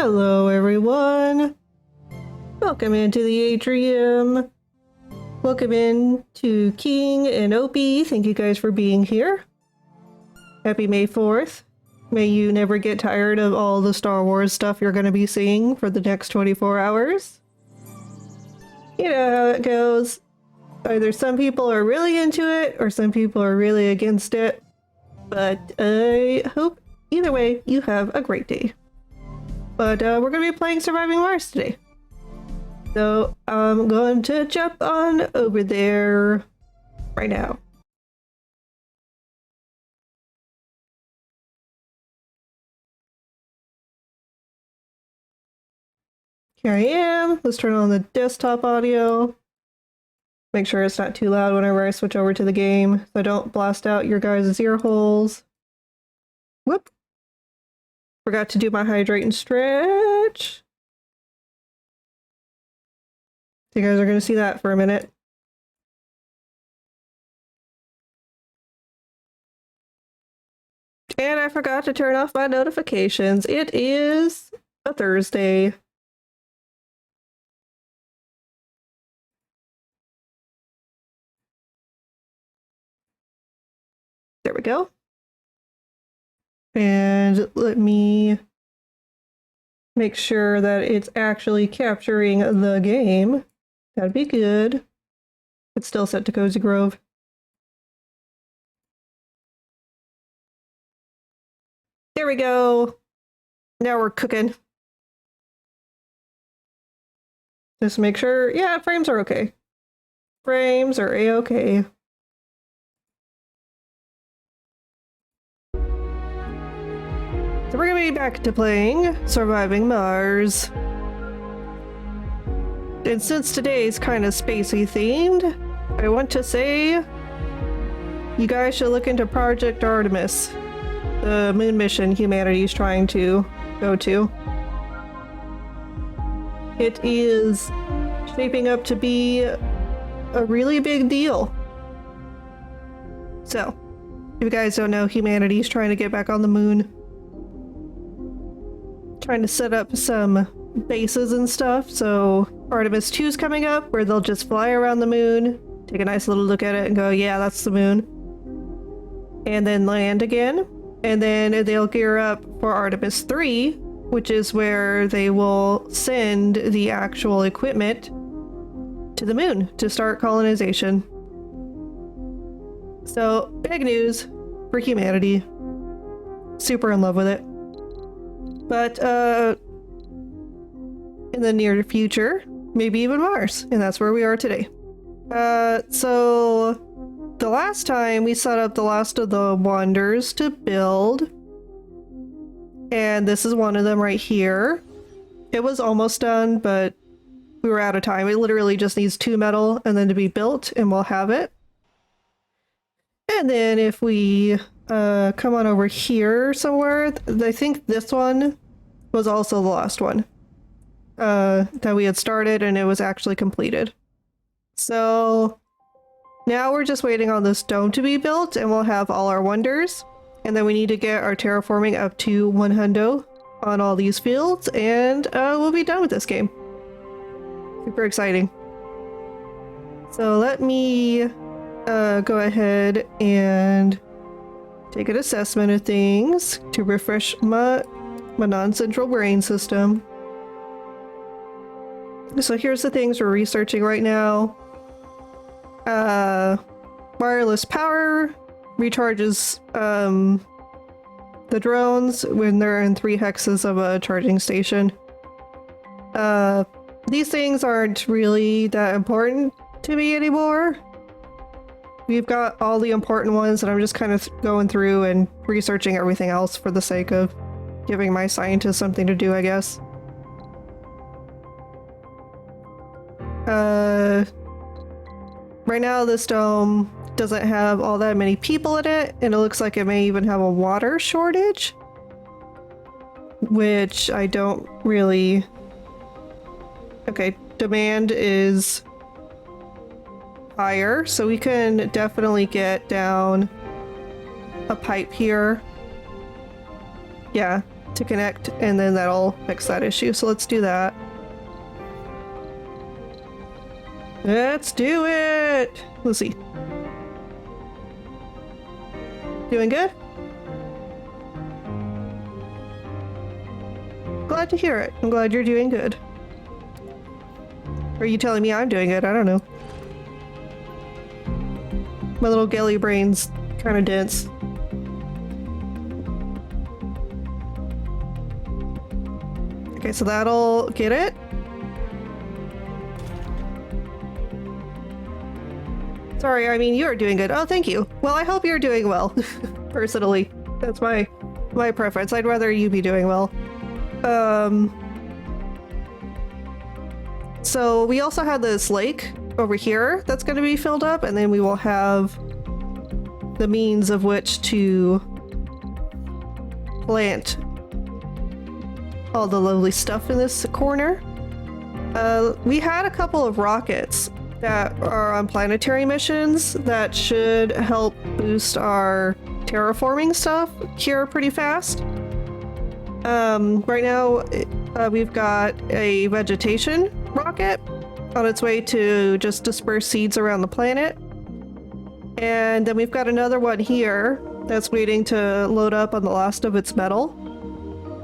Hello everyone! Welcome into the atrium. Welcome in to King and Opie. Thank you guys for being here. Happy May 4th. May you never get tired of all the Star Wars stuff you're going to be seeing for the next 24 hours. You know how it goes. Either some people are really into it or some people are really against it. But I hope either way you have a great day. But we're going to be playing Surviving Mars today. So I'm going to jump on over there right now. Here I am. Let's turn on the desktop audio. Make sure it's not too loud whenever I switch over to the game, so I don't blast out your guys' ear holes. Whoop. Forgot to do my hydrate and stretch. You guys are going to see that for a minute. And I forgot to turn off my notifications. It is a Thursday. There we go. And let me make sure that it's actually capturing the game. That'd be good. It's still set to Cozy Grove. There we go. Now we're cooking. Just make sure, yeah, frames are okay. Frames are a-okay. So we're gonna be back to playing Surviving Mars. And since today's kind of spacey themed, I want to say you guys should look into Project Artemis, the moon mission humanity's trying to go to. It is shaping up to be a really big deal. So, if you guys don't know, humanity's trying to get back on the moon. Trying to set up some bases and stuff, so Artemis 2 is coming up where they'll just fly around the moon, take a nice little look at it and go, yeah, that's the moon. And then land again. And then they'll gear up for Artemis 3, which is where they will send the actual equipment to the moon to start colonization. So, big news for humanity. Super in love with it. But, in the near future, maybe even Mars, and that's where we are today. So the last time we set up the last of the wonders to build, and this is one of them right here. It was almost done, but we were out of time. It literally just needs 2 metal and then to be built, and we'll have it. And then if we come on over here somewhere, I think this one was also the last one that we had started, and it was actually completed. So now we're just waiting on this dome to be built, and we'll have all our wonders. And then we need to get our terraforming up to 100 on all these fields, and we'll be done with this game. Super exciting. So let me go ahead and take an assessment of things to refresh my non-central brain system. So here's the things we're researching right now. Wireless power recharges the drones when they're in 3 hexes of a charging station. These things aren't really that important to me anymore. We've got all the important ones, and I'm just kind of going through and researching everything else for the sake of giving my scientists something to do, I guess. Right now this dome doesn't have all that many people in it, and it looks like it may even have a water shortage, which I don't really... Okay, demand is higher, so we can definitely get down a pipe here. Yeah, to connect, and then that'll fix that issue. So let's do that. Let's do it! Let's see. Doing good? Glad to hear it. I'm glad you're doing good. Or are you telling me I'm doing good? I don't know. My little gelly brain's kind of dense. Okay, so that'll get it. Sorry, I mean, you're doing good. Oh, thank you. Well, I hope you're doing well, personally. That's my preference. I'd rather you be doing well. So we also have this lake over here that's going to be filled up, and then we will have the means of which to plant all the lovely stuff in this corner. We had a couple of rockets that are on planetary missions that should help boost our terraforming stuff here pretty fast. Right now, we've got a vegetation rocket on its way to just disperse seeds around the planet. And then we've got another one here that's waiting to load up on the last of its metal.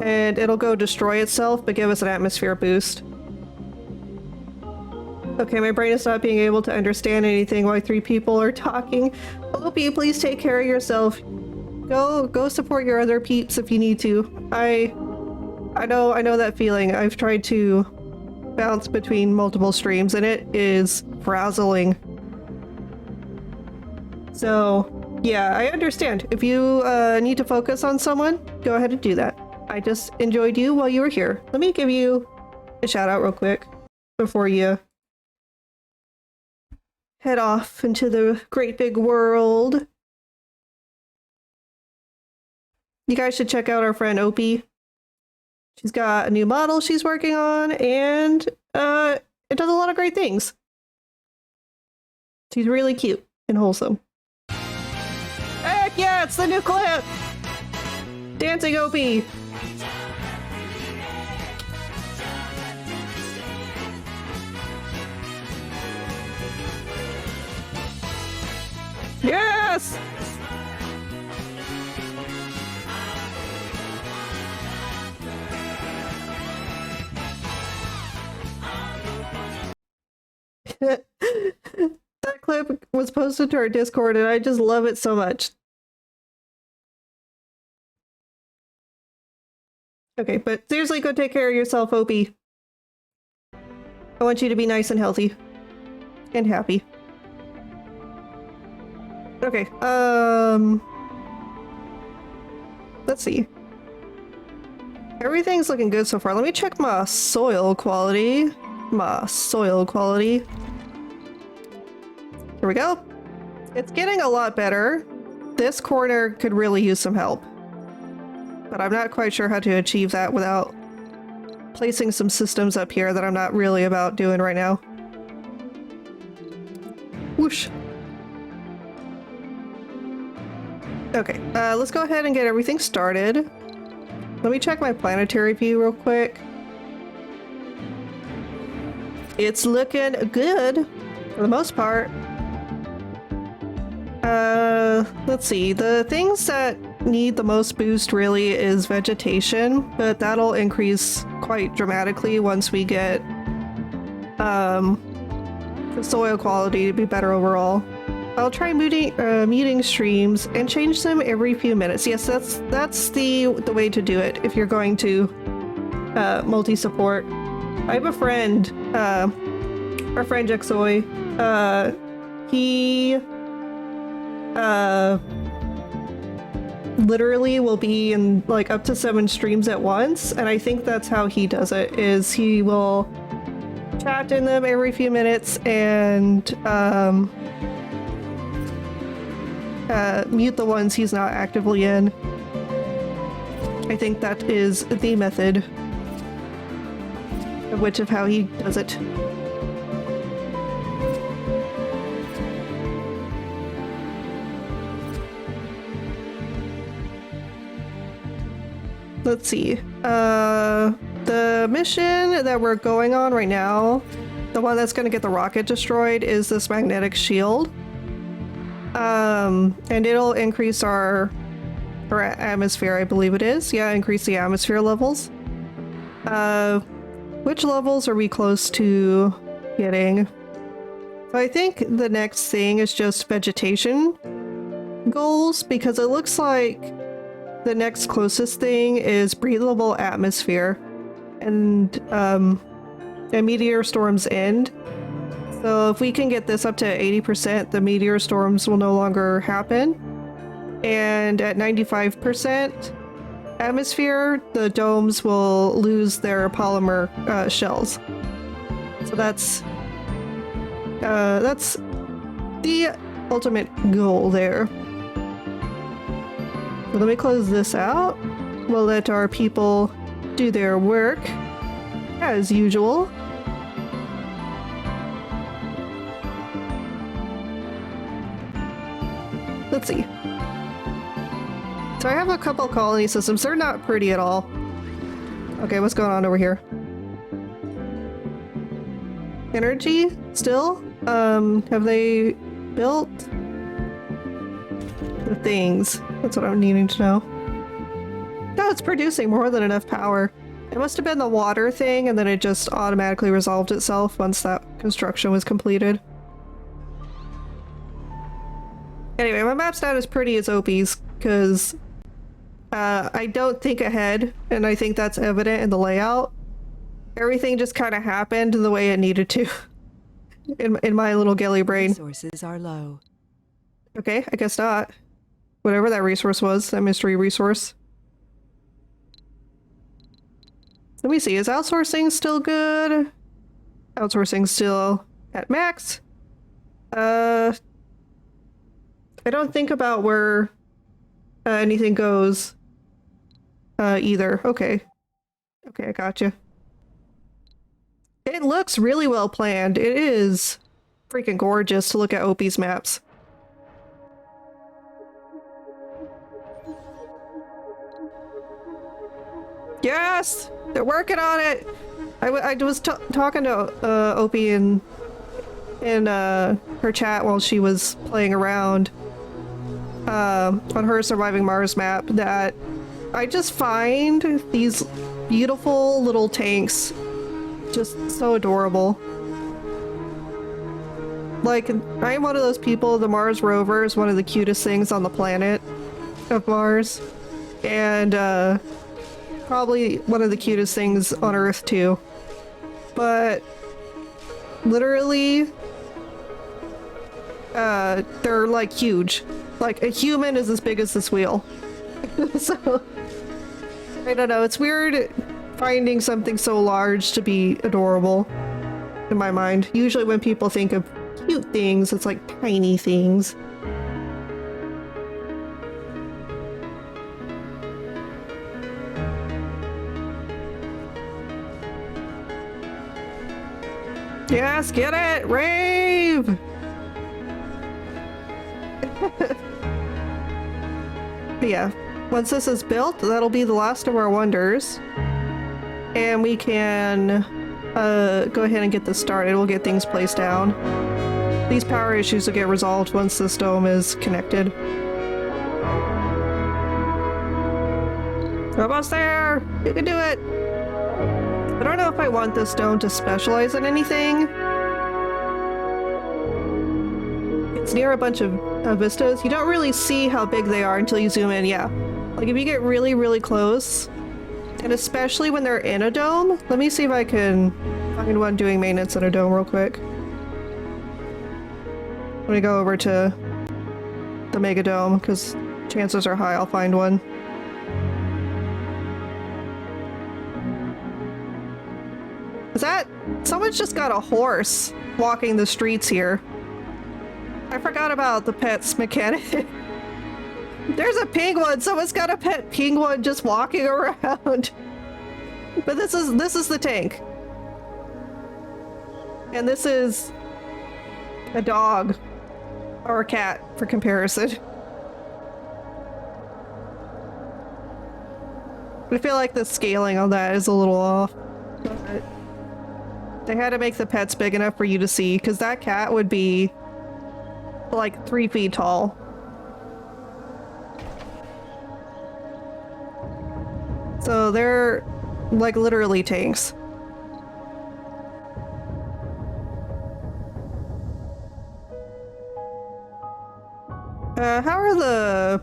And it'll go destroy itself, but give us an atmosphere boost. Okay, my brain is not being able to understand anything while 3 people are talking. Opie, please take care of yourself. Go support your other peeps if you need to. I know that feeling. I've tried to bounce between multiple streams and it is frazzling. So, yeah, I understand. If you need to focus on someone, go ahead and do that. I just enjoyed you while you were here. Let me give you a shout out real quick before you head off into the great big world. You guys should check out our friend Opie. She's got a new model she's working on, and it does a lot of great things. She's really cute and wholesome. Heck yeah, it's the new clip! Dancing Opie! Yes! That clip was posted to our Discord and I just love it so much. Okay, but seriously, go take care of yourself, Opie. I want you to be nice and healthy. And happy. Okay, let's see. Everything's looking good so far. Let me check my soil quality. Here we go. It's getting a lot better. This corner could really use some help. But I'm not quite sure how to achieve that without placing some systems up here that I'm not really about doing right now. Whoosh. Okay, let's go ahead and get everything started. Let me check my planetary view real quick. It's looking good for the most part. Let's see. The things that need the most boost really is vegetation, but that'll increase quite dramatically once we get the soil quality to be better overall. I'll try muting streams and change them every few minutes. Yes, that's the way to do it if you're going to multi-support. I have a friend, our friend Jexoy. He literally will be in like up to 7 streams at once, and I think that's how he does it, is he will chat in them every few minutes and mute the ones he's not actively in. I think that is the method of how he does it. let's see. The mission that we're going on right now, the one that's going to get the rocket destroyed, is this magnetic shield. And it'll increase our atmosphere, I believe it is. Yeah, increase the atmosphere levels. Which levels are we close to getting? So I think the next thing is just vegetation goals, because it looks like the next closest thing is breathable atmosphere and meteor storms end. So if we can get this up to 80%, the meteor storms will no longer happen. And at 95% atmosphere, the domes will lose their polymer shells. So that's the ultimate goal there. So let me close this out. We'll let our people do their work as usual. Let's see. So I have a couple colony systems. They're not pretty at all. Okay, what's going on over here? Energy still? Have they built the things? That's what I'm needing to know. No, it's producing more than enough power. It must have been the water thing, and then it just automatically resolved itself once that construction was completed. Anyway, my map's not as pretty as Opie's, because I don't think ahead, and I think that's evident in the layout. Everything just kind of happened the way it needed to in my little gilly brain. Resources are low. Okay, I guess not. Whatever that resource was, that mystery resource. Let me see, is outsourcing still good? Outsourcing still at max? I don't think about where anything goes either. Okay. Okay, I gotcha. It looks really well planned. It is freaking gorgeous to look at Opie's maps. Yes! They're working on it! I was talking to Opie in her chat while she was playing around on her Surviving Mars map, that I just find these beautiful little tanks just so adorable. Like, I'm one of those people, the Mars rover is one of the cutest things on the planet of Mars. And probably one of the cutest things on Earth too. But literally, they're like huge. Like, a human is as big as this wheel. So, I don't know, it's weird finding something so large to be adorable in my mind. Usually when people think of cute things, it's like tiny things. Yes, get it! Rave! But yeah, once this is built, that'll be the last of our wonders. And we can go ahead and get this started. We'll get things placed down. These power issues will get resolved once this dome is connected. Almost there! You can do it! I don't know if I want this dome to specialize in anything. It's near a bunch of vistas. You don't really see how big they are until you zoom in, yeah. Like if you get really, really close, and especially when they're in a dome. Let me see if I can find one doing maintenance in a dome real quick. Let me go over to the Mega Dome, because chances are high I'll find one. Is that... someone's just got a horse walking the streets here. I forgot about the pets mechanic. There's a penguin! Someone's got a pet penguin just walking around. But this is the tank. And this is a dog. Or a cat, for comparison. I feel like the scaling on that is a little off. But they had to make the pets big enough for you to see, because that cat would be like 3 feet tall. So they're like literally tanks. How are the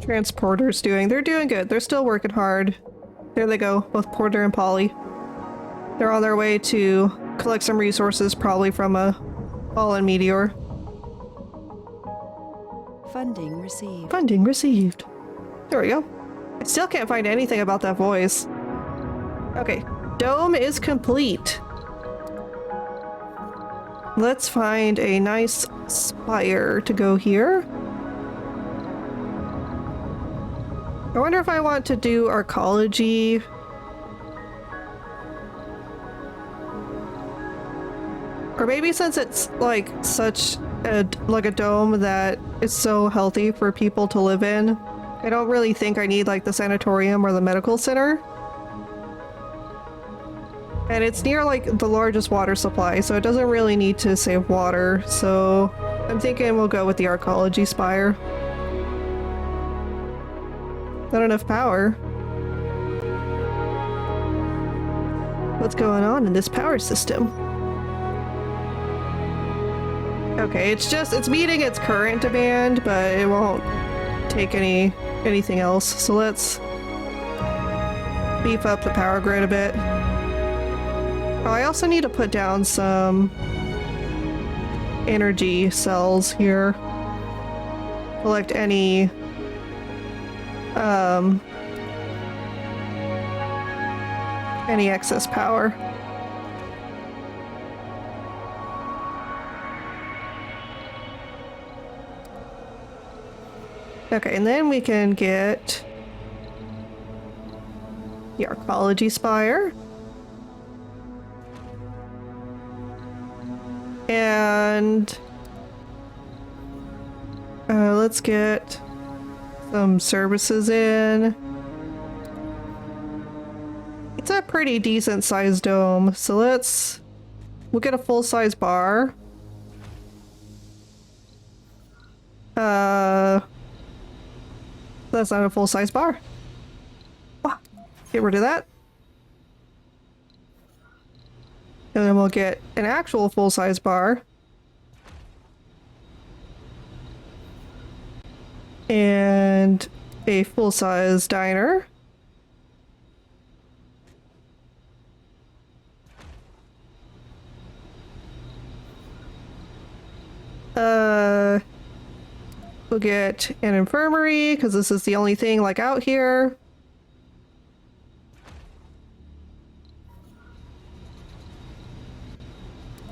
transporters doing? They're doing good. They're still working hard. There they go, both Porter and Polly. They're on their way to collect some resources, probably from a fallen meteor. Funding received. Funding received. There we go. I still can't find anything about that voice. Okay, dome is complete. Let's find a nice spire to go here. I wonder if I want to do arcology. Or maybe since it's like such a dome that is so healthy for people to live in, I don't really think I need like the sanatorium or the medical center. And it's near like the largest water supply, so it doesn't really need to save water. So I'm thinking we'll go with the arcology spire. Not enough power. What's going on in this power system? Okay, it's meeting its current demand, but it won't take anything else. So let's beef up the power grid a bit. Oh, I also need to put down some energy cells here. Collect any excess power. Okay, and then we can get the arcology spire. And let's get some services in. It's a pretty decent sized dome, so we'll get a full-size bar. That's not a full-size bar. Ah, get rid of that. And then we'll get an actual full-size bar. And a full-size diner. We'll get an infirmary, because this is the only thing like out here.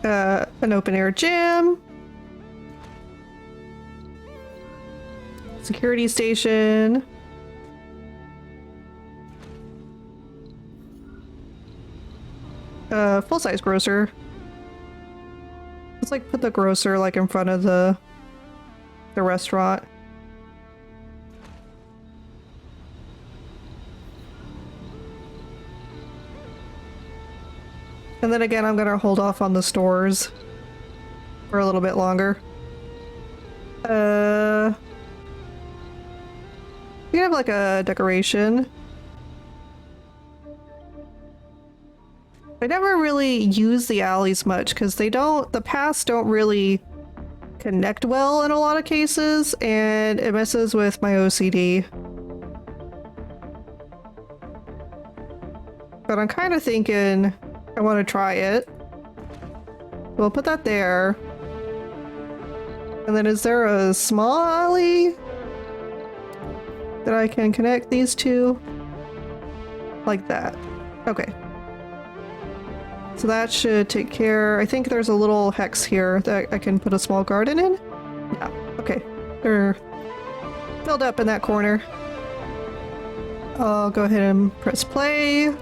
An open-air gym. Security station. Full-size grocer. Let's like put the grocer like in front of the restaurant. And then again, I'm gonna hold off on the stores for a little bit longer. We have like a decoration. I never really use the alleys much because the paths don't really connect well in a lot of cases, and it messes with my OCD. But I'm kind of thinking I want to try it. We'll put that there. And then is there a small alley that I can connect these two? Like that. Okay. So that should take care. I think there's a little hex here that I can put a small garden in. Yeah, okay. They're filled up in that corner. I'll go ahead and press play.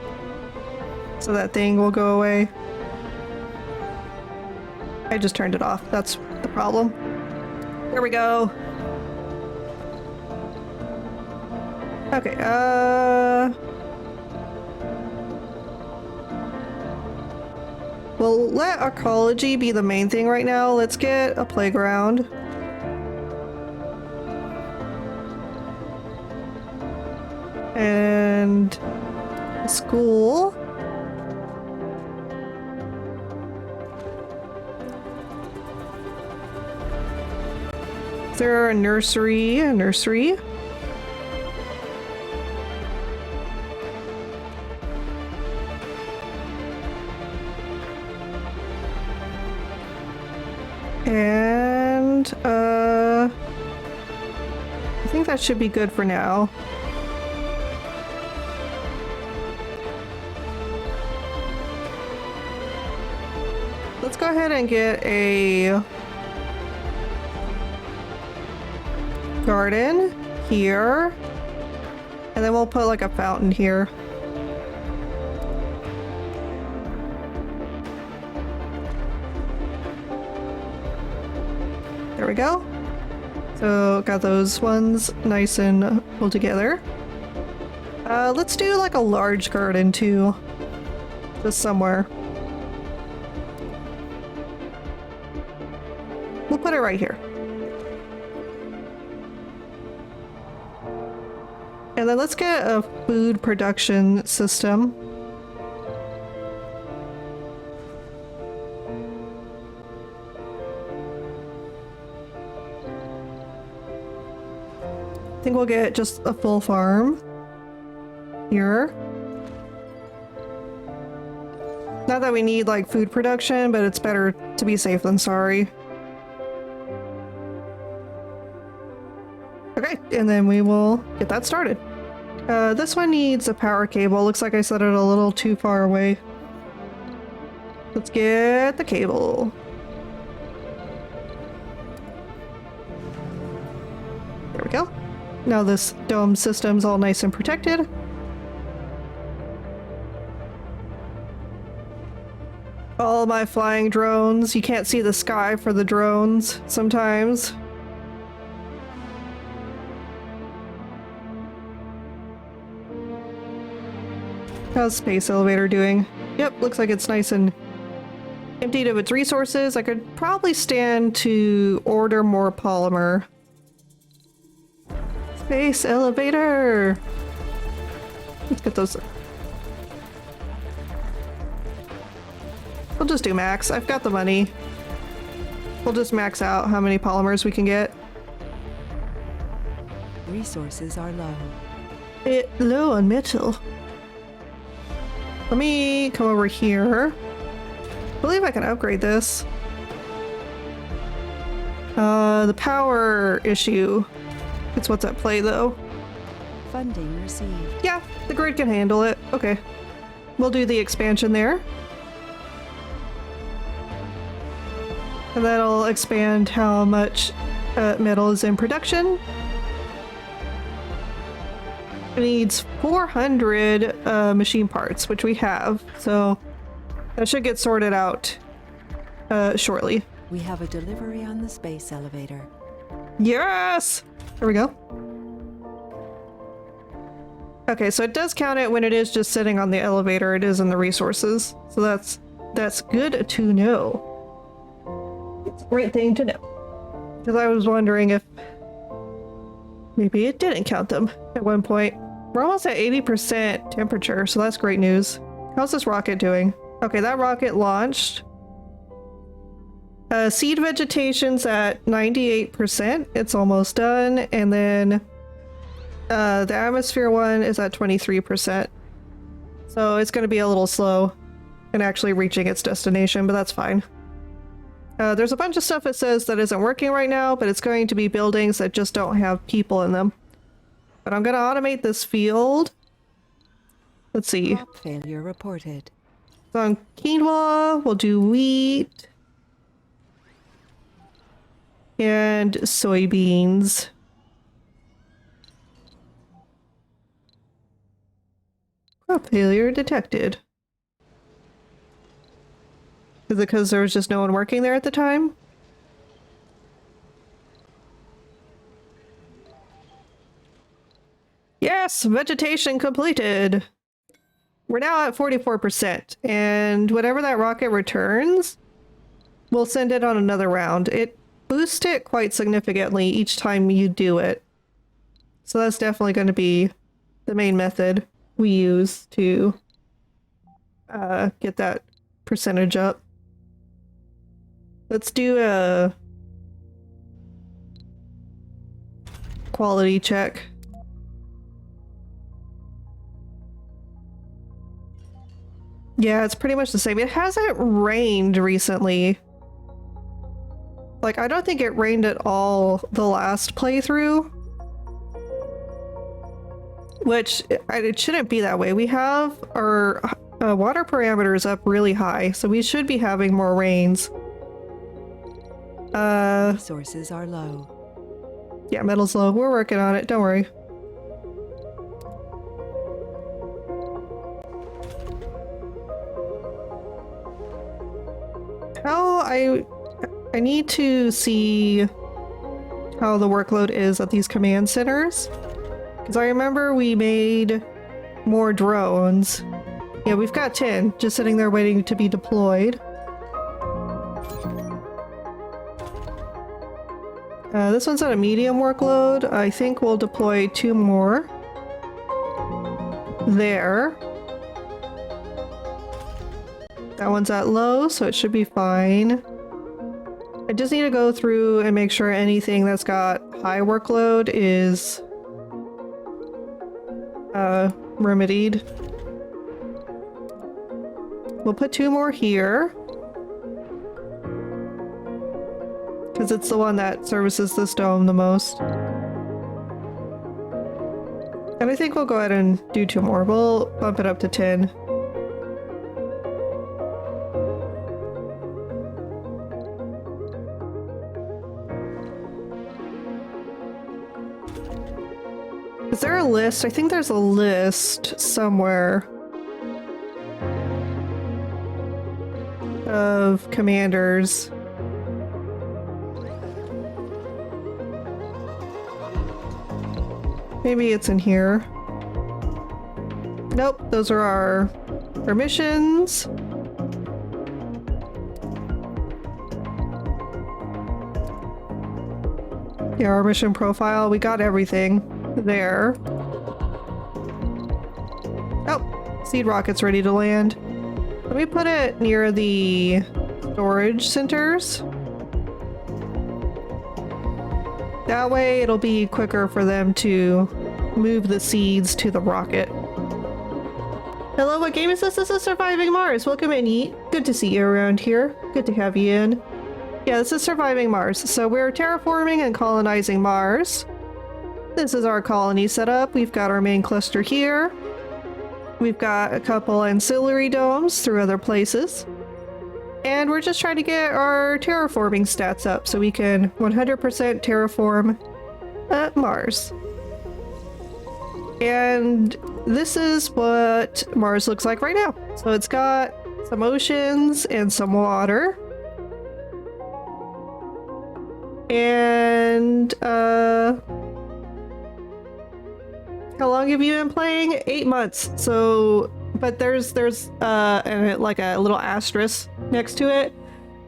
So that thing will go away. I just turned it off. That's the problem. There we go. Okay, We'll let ecology be the main thing right now. Let's get a playground. And a school. Is there a nursery? A nursery? And, I think that should be good for now. Let's go ahead and get a garden here. And then we'll put like a fountain here. There we go. So got those ones nice and pulled together. Let's do like a large garden too. Just somewhere. We'll put it right here. And then let's get a food production system. I think we'll get just a full farm here. Not that we need like food production, but it's better to be safe than sorry. Okay, and then we will get that started. This one needs a power cable. Looks like I set it a little too far away. Let's get the cable. There we go. Now this dome system's all nice and protected. All my flying drones. You can't see the sky for the drones sometimes. How's Space Elevator doing? Yep, looks like it's nice and emptied of its resources. I could probably stand to order more polymer. Space Elevator! Let's get those. We'll just do max. I've got the money. We'll just max out how many polymers we can get. Resources are low. Low on metal. Let me come over here. I believe I can upgrade this. The power issue. It's what's at play though. Funding received. Yeah, the grid can handle it. Okay. We'll do the expansion there. And that'll expand how much metal is in production. It needs 400 machine parts, which we have, so that should get sorted out shortly. We have a delivery on the space elevator. Yes! There we go. Okay, so it does count it when it is just sitting on the elevator. It is in the resources, so that's good to know. It's a great thing to know. Because I was wondering if maybe it didn't count them at one point. We're almost at 80% temperature, so that's great news. How's this rocket doing? Okay, that rocket launched. Seed vegetation's at 98%. It's almost done. And then the atmosphere one is at 23%. So it's going to be a little slow in actually reaching its destination, but that's fine. There's a bunch of stuff it says that isn't working right now, but it's going to be buildings that just don't have people in them. But I'm going to automate this field. Let's see. Crop failure reported. So on quinoa, we'll do wheat. And soybeans. Crop failure detected. Is it because there was just no one working there at the time? Yes, vegetation completed. we're now at 44%, and whenever that rocket returns, we'll send it on another round. It boosts it quite significantly each time you do it. So that's definitely going to be the main method we use to get that percentage up. Let's do a quality check. Yeah, it's pretty much the same. It hasn't rained recently. Like, I don't think it rained at all the last playthrough. Which, it shouldn't be that way. We have our water parameters up really high, so we should be having more rains. Resources are low. Yeah, metal's low. We're working on it, don't worry. I need to see how the workload is at these command centers. Because I remember we made more drones. Yeah, we've got 10 just sitting there waiting to be deployed. This one's at a medium workload. I think we'll deploy 2 more. There. That one's at low, so it should be fine. I just need to go through and make sure anything that's got high workload is remedied. We'll put 2 more here. Because it's the one that services this dome the most. And I think we'll go ahead and do 2 more. We'll bump it up to 10. Is there a list? I think there's a list somewhere of commanders. Maybe it's in here. Nope, those are our missions. Yeah, our mission profile. We got everything there. Oh, seed rocket's ready to land. Let me put it near the storage centers. That way it'll be quicker for them to move the seeds to the rocket. Hello, what game is this? This is Surviving Mars. Welcome in, Yeet. Good to see you around here. Good to have you in. Yeah, this is Surviving Mars. So we're terraforming and colonizing Mars. This is our colony setup. We've got our main cluster here. We've got a couple ancillary domes through other places. And we're just trying to get our terraforming stats up so we can 100% terraform Mars. And this is what Mars looks like right now. So it's got some oceans and some water. And how long have you been playing? 8 months. So, but there's like a little asterisk next to it.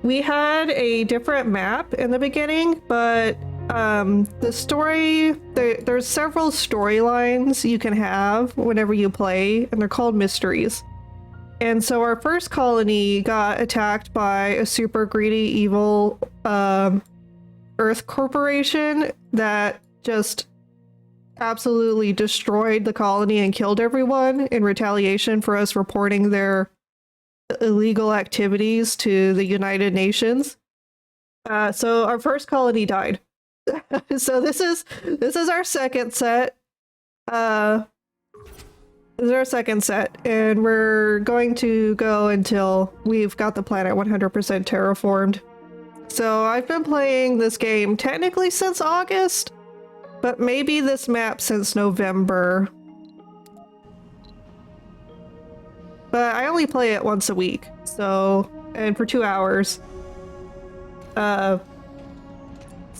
We had a different map in the beginning, but the story, there's several storylines you can have whenever you play, and they're called mysteries. And so our first colony got attacked by a super greedy, evil Earth corporation that just absolutely destroyed the colony and killed everyone in retaliation for us reporting their illegal activities to the United Nations. So our first colony died. So this is our second set. This is our second set, and we're going to go until we've got the planet 100% terraformed. So I've been playing this game technically since August, but maybe this map since November. But I only play it once a week, so, and for 2 hours. So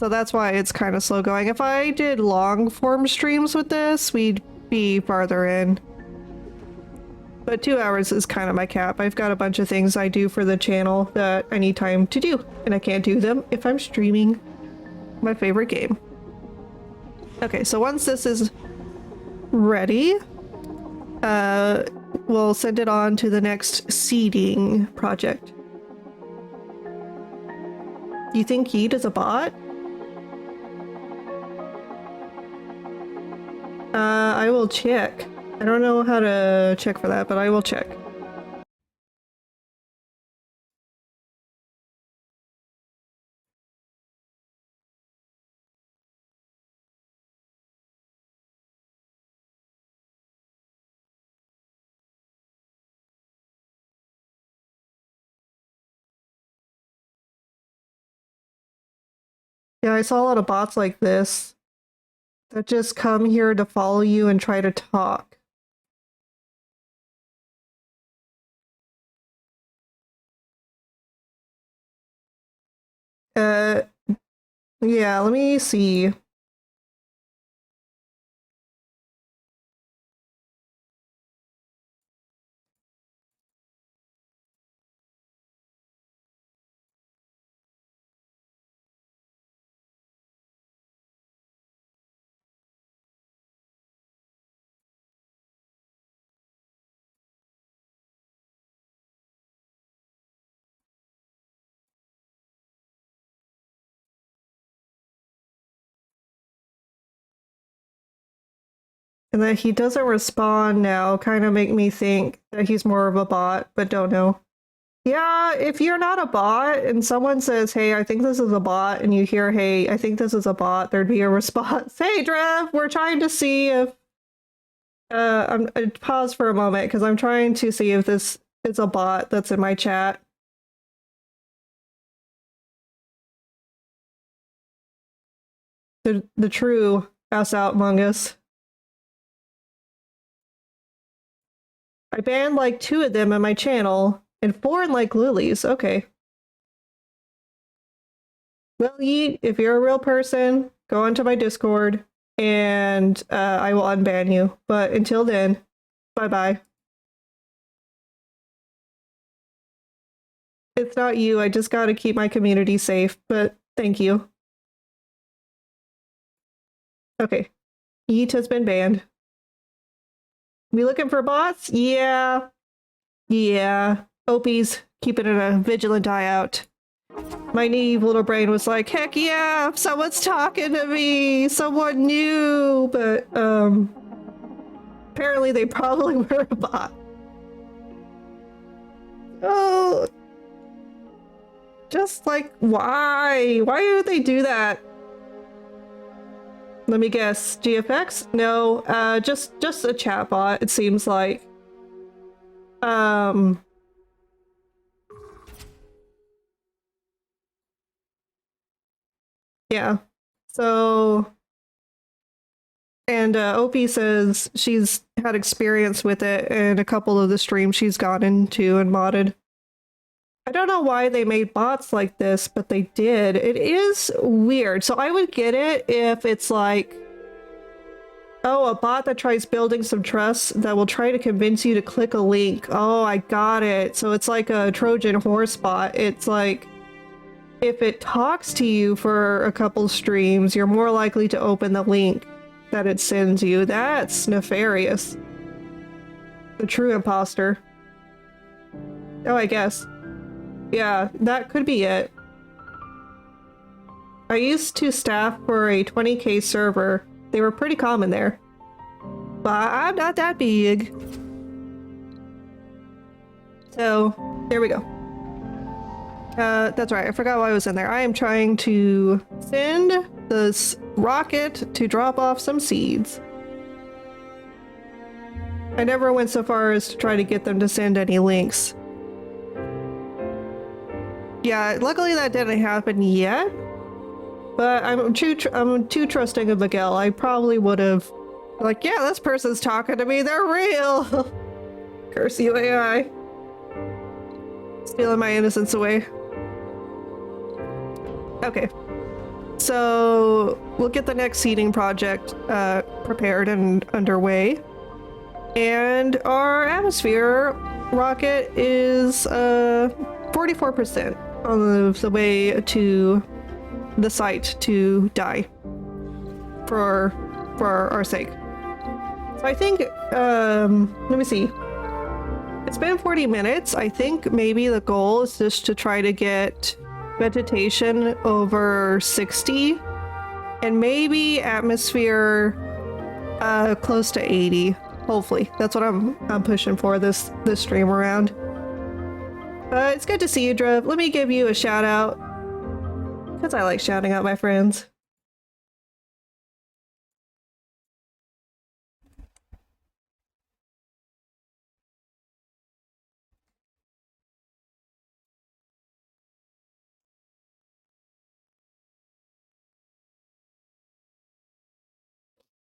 that's why it's kind of slow going. If I did long form streams with this, we'd be farther in. But 2 hours is kind of my cap. I've got a bunch of things I do for the channel that I need time to do, and I can't do them if I'm streaming my favorite game. Okay, so once this is ready, we'll send it on to the next seeding project. Do you think Yeet is a bot? I will check. I don't know how to check for that, but I will check. Yeah, I saw a lot of bots like this that just come here to follow you and try to talk. Yeah, let me see. And that he doesn't respond now kind of make me think that he's more of a bot, but don't know. Yeah, if you're not a bot and someone says, hey, I think this is a bot, and you hear, hey, I think this is a bot, there'd be a response. Hey, Drev, we're trying to see if... pause for a moment, because I'm trying to see if this is a bot that's in my chat. The true ass out among us. I banned like 2 of them on my channel, and 4 in like Lily's. Okay. Well, Yeet, if you're a real person, go onto my Discord, and I will unban you. But until then, bye-bye. It's not you, I just gotta keep my community safe, but thank you. Okay. Yeet has been banned. We looking for bots? Yeah. Yeah. Opie's keeping it a vigilant eye out. My naive little brain was like, heck yeah, someone's talking to me, someone new, but apparently they probably were a bot. Oh, just like, why? Why would they do that? Let me guess, GFX? No, just a chatbot, it seems like. Yeah. So, and Opie says she's had experience with it in a couple of the streams she's gone into and modded. I don't know why they made bots like this, but they did. It is weird. So I would get it if it's like, oh, a bot that tries building some trust that will try to convince you to click a link. Oh, I got it. So it's like a Trojan horse bot. It's like, if it talks to you for a couple streams, you're more likely to open the link that it sends you. That's nefarious. The true imposter. Oh, I guess. Yeah, that could be it. I used to staff for a 20k server. They were pretty common there. But I'm not that big. So, there we go. That's right, I forgot why I was in there. I am trying to send this rocket to drop off some seeds. I never went so far as to try to get them to send any links. Yeah, luckily that didn't happen yet. But I'm too trusting of Miguel. I probably would have, like, yeah, this person's talking to me, they're real! Curse you, AI. Stealing my innocence away. Okay. So, we'll get the next seeding project prepared and underway. And our atmosphere rocket is 44% on the way to the site to die for our sake. So I think, let me see. It's been 40 minutes. I think maybe the goal is just to try to get vegetation over 60 and maybe atmosphere close to 80. Hopefully. That's what I'm pushing for this stream around. It's good to see you, Drev. Let me give you a shout out because I like shouting out my friends.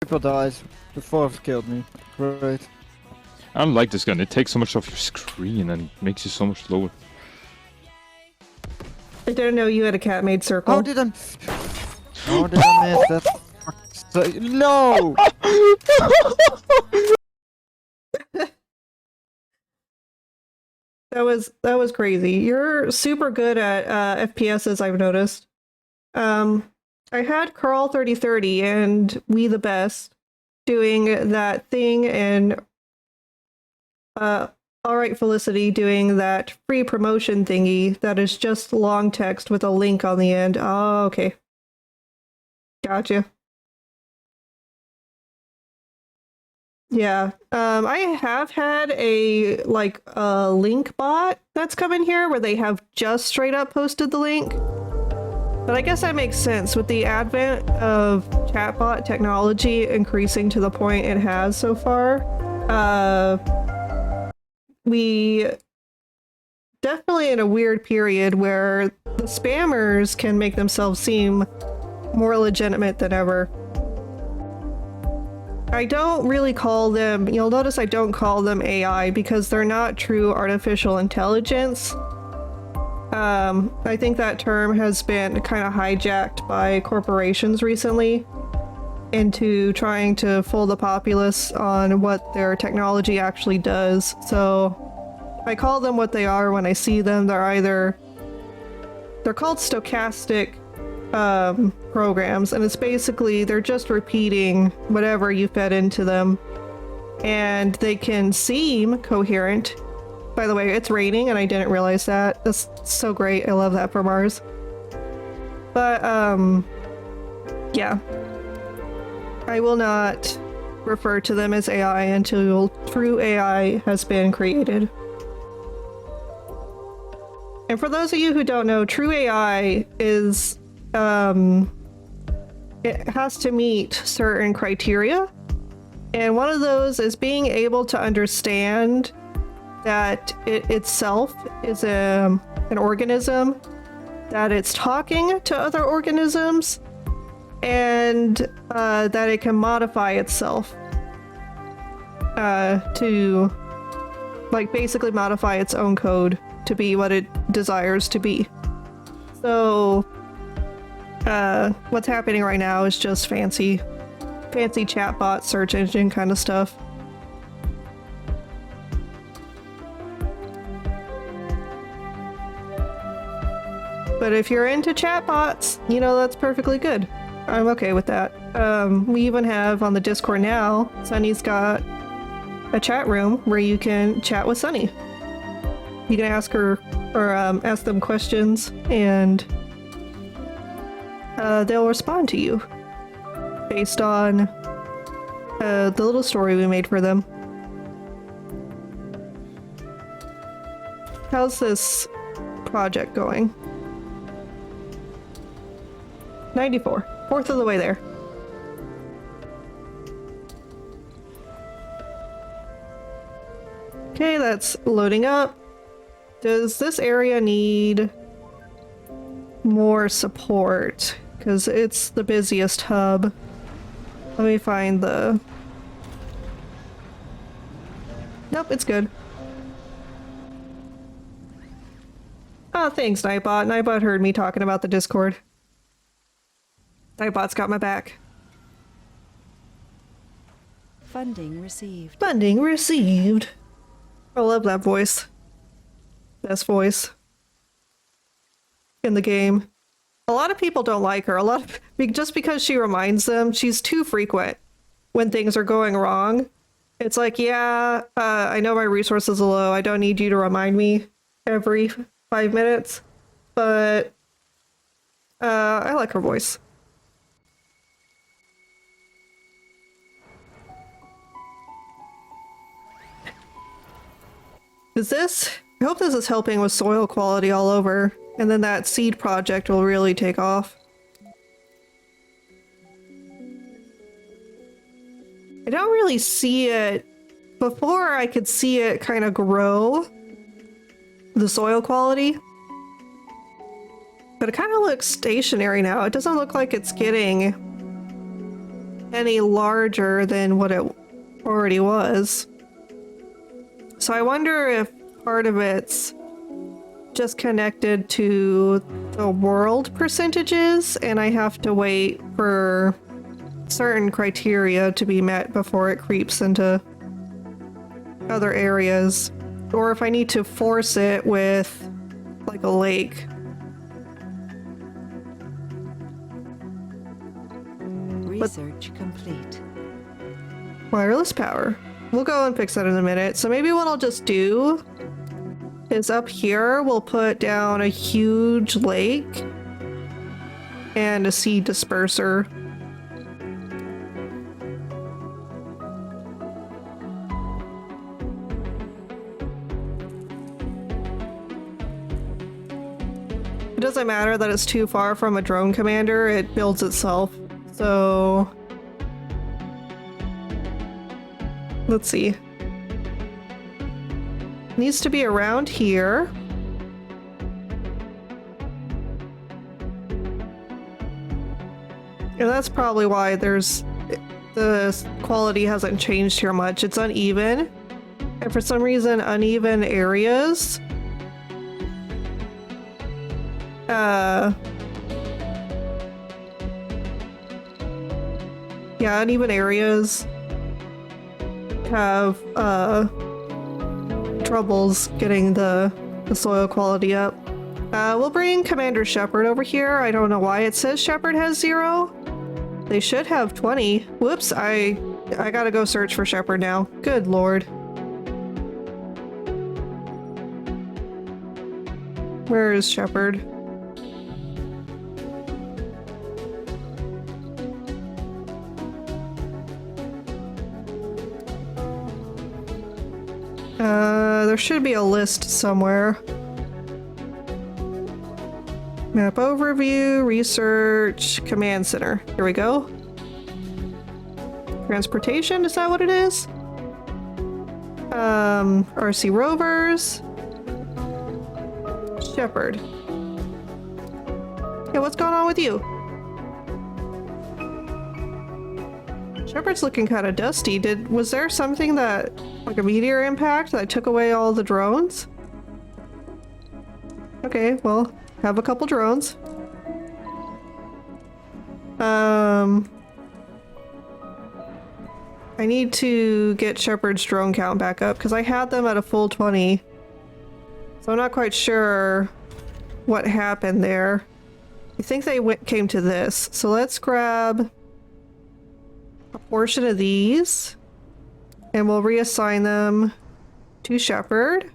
People dies. The fourth killed me. Great. I don't like this gun. It takes so much off your screen and makes you so much slower. I didn't know you had a cat made circle. How did I miss that? No! That was crazy. You're super good at FPSs, I've noticed. I had Carl 3030 and We the Best doing that thing, and Alright Felicity doing that free promotion thingy that is just long text with a link on the end. Oh, okay. Gotcha. Yeah. I have had a link bot that's come in here where they have just straight up posted the link. But I guess that makes sense with the advent of chatbot technology increasing to the point it has so far. We definitely in a weird period where the spammers can make themselves seem more legitimate than ever. I don't really call them, you'll notice I don't call them AI because they're not true artificial intelligence. I think that term has been kind of hijacked by corporations recently into trying to fool the populace on what their technology actually does. So I call them what they are when I see them. They're called stochastic programs, and it's basically they're just repeating whatever you fed into them, and they can seem coherent. By the way, it's raining and I didn't realize that. That's so great. I love that for Mars. But yeah, I will not refer to them as AI until true AI has been created. And for those of you who don't know, true AI is it has to meet certain criteria, and one of those is being able to understand that it itself is an organism, that it's talking to other organisms, and that it can modify itself to basically modify its own code to be what it desires to be. So what's happening right now is just fancy chatbot search engine kind of stuff. But if you're into chatbots, you know, that's perfectly good. I'm okay with that. We even have on the Discord now, Sunny's got a chat room where you can chat with Sunny. You can ask her or ask them questions, and they'll respond to you based on the little story we made for them. How's this project going? 94. Fourth of the way there. Okay, that's loading up. Does this area need more support? Because it's the busiest hub. Let me find the... Nope, it's good. Oh, thanks, Nightbot. Nightbot heard me talking about the Discord. Nightbot's got my back. Funding received. Funding received. I love that voice. Best voice in the game. A lot of people don't like her. Just because she reminds them, she's too frequent when things are going wrong. It's like, yeah, I know my resources are low. I don't need you to remind me every 5 minutes, but I like her voice. I hope this is helping with soil quality all over, and then that seed project will really take off. I don't really see it. Before I could see it kind of grow, the soil quality. But it kind of looks stationary now. It doesn't look like it's getting any larger than what it already was. So I wonder if part of it's just connected to the world percentages, and I have to wait for certain criteria to be met before it creeps into other areas, or if I need to force it with like a lake. Research complete. Wireless power. We'll go and fix that in a minute. So maybe what I'll just do is up here we'll put down a huge lake and a seed disperser. It doesn't matter that it's too far from a drone commander, it builds itself. So let's see. Needs to be around here. And that's probably why the quality hasn't changed here much. It's uneven. And for some reason, uneven areas yeah, uneven areas have troubles getting the soil quality up. We'll bring Commander Shepard over here. I don't know why it says Shepard has 0. They should have 20. Whoops, I gotta go search for Shepard now. Good lord. Where is Shepard? There should be a list somewhere. Map overview, research, command center. Here we go. Transportation, is that what it is? RC rovers. Shepard. Yeah, what's going on with you? Shepard's looking kind of dusty. Was there something like a meteor impact that took away all the drones? Okay, well, have a couple drones. I need to get Shepard's drone count back up because I had them at a full 20. So I'm not quite sure what happened there. I think they came to this. So let's grab a portion of these and we'll reassign them to Shepard.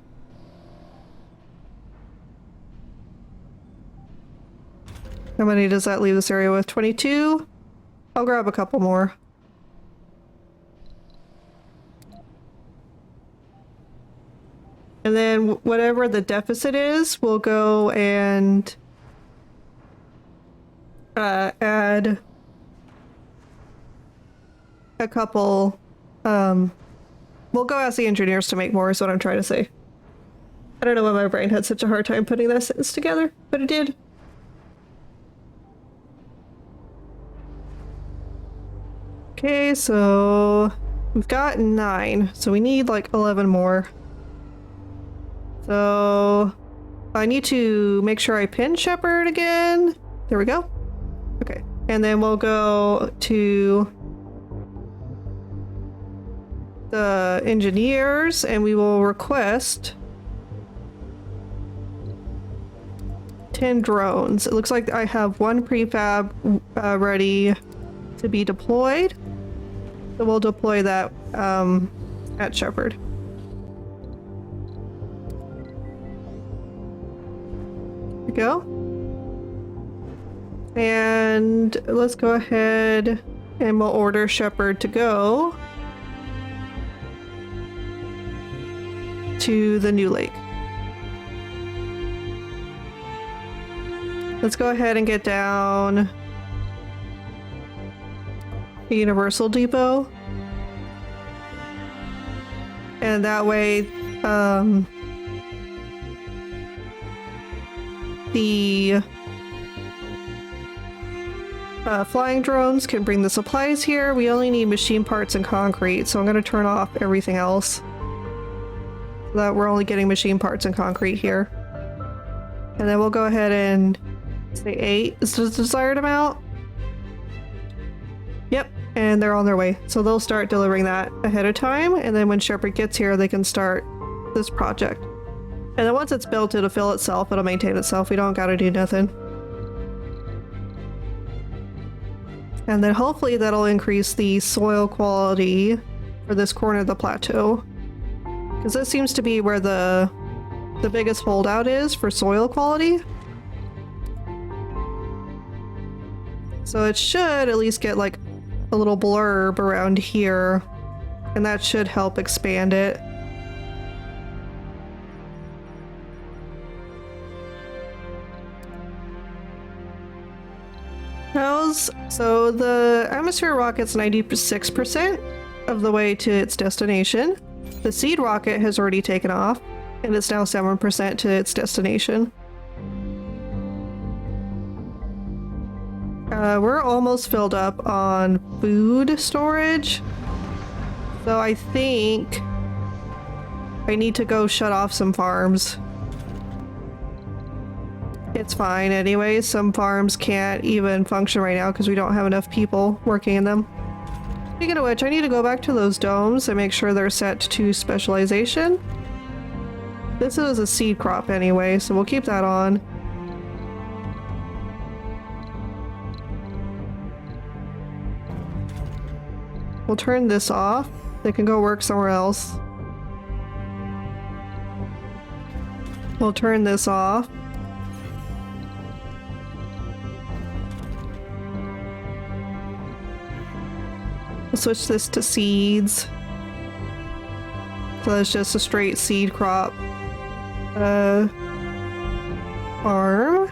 How many does that leave this area with? 22? I'll grab a couple more. And then whatever the deficit is, we'll go and add a couple. We'll go ask the engineers to make more is what I'm trying to say. I don't know why my brain had such a hard time putting that sentence together, but it did. Okay, so we've got 9, so we need like 11 more. So I need to make sure I pin Shepard again. There we go. Okay, and then we'll go to the engineers and we will request 10 drones. It looks like I have one prefab ready to be deployed. So we'll deploy that at Shepherd. There we go. And let's go ahead and we'll order Shepherd to go to the new lake. Let's go ahead and get down the Universal Depot. And that way, the flying drones can bring the supplies here. We only need machine parts and concrete, so I'm going to turn off everything else. So that we're only getting machine parts and concrete here. And then we'll go ahead and say 8 is the desired amount. Yep, and they're on their way. So they'll start delivering that ahead of time, and then when Shepherd gets here, they can start this project. And then once it's built, it'll fill itself, it'll maintain itself. We don't gotta do nothing. And then hopefully that'll increase the soil quality for this corner of the plateau. Because this seems to be where the biggest holdout is for soil quality. So it should at least get like a little blurb around here, and that should help expand it. So the atmosphere rocket's 96% of the way to its destination. The seed rocket has already taken off, and it's now 7% to its destination. We're almost filled up on food storage, so I think I need to go shut off some farms. It's fine anyway. Some farms can't even function right now because we don't have enough people working in them. Speaking of which, I need to go back to those domes and make sure they're set to specialization. This is a seed crop anyway, so we'll keep that on. We'll turn this off. They can go work somewhere else. We'll turn this off. We'll switch this to seeds. So that's just a straight seed crop farm.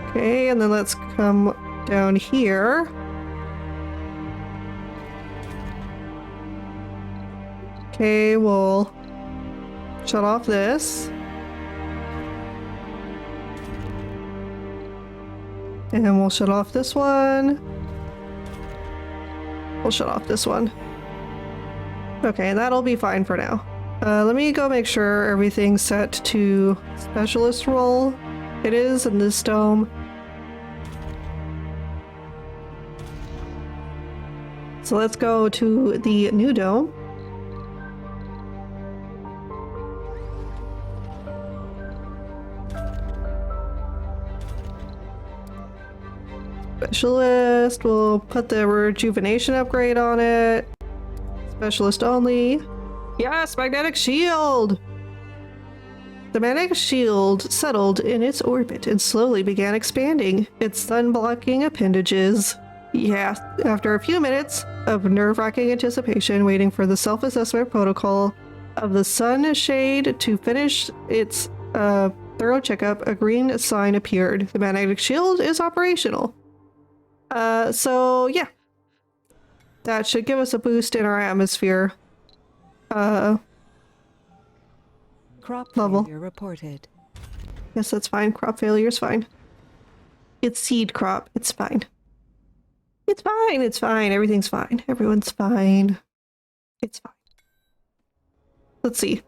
Okay, and then let's come down here. Okay, we'll shut off this. And we'll shut off this one. We'll shut off this one. Okay, that'll be fine for now. Let me go make sure everything's set to specialist role. It is in this dome. So let's go to the new dome. Specialist, we'll put the rejuvenation upgrade on it. Specialist only. Yes, magnetic shield! The magnetic shield settled in its orbit and slowly began expanding its sun-blocking appendages. Yeah, after a few minutes of nerve-wracking anticipation waiting for the self-assessment protocol of the sun shade to finish its thorough checkup, a green sign appeared. The magnetic shield is operational. So yeah, that should give us a boost in our atmosphere Crop level. failure reported. Yes, that's fine. Crop failure is fine. It's seed crop. It's fine. It's fine. It's fine. Everything's fine. Everyone's fine. It's fine. Let's see.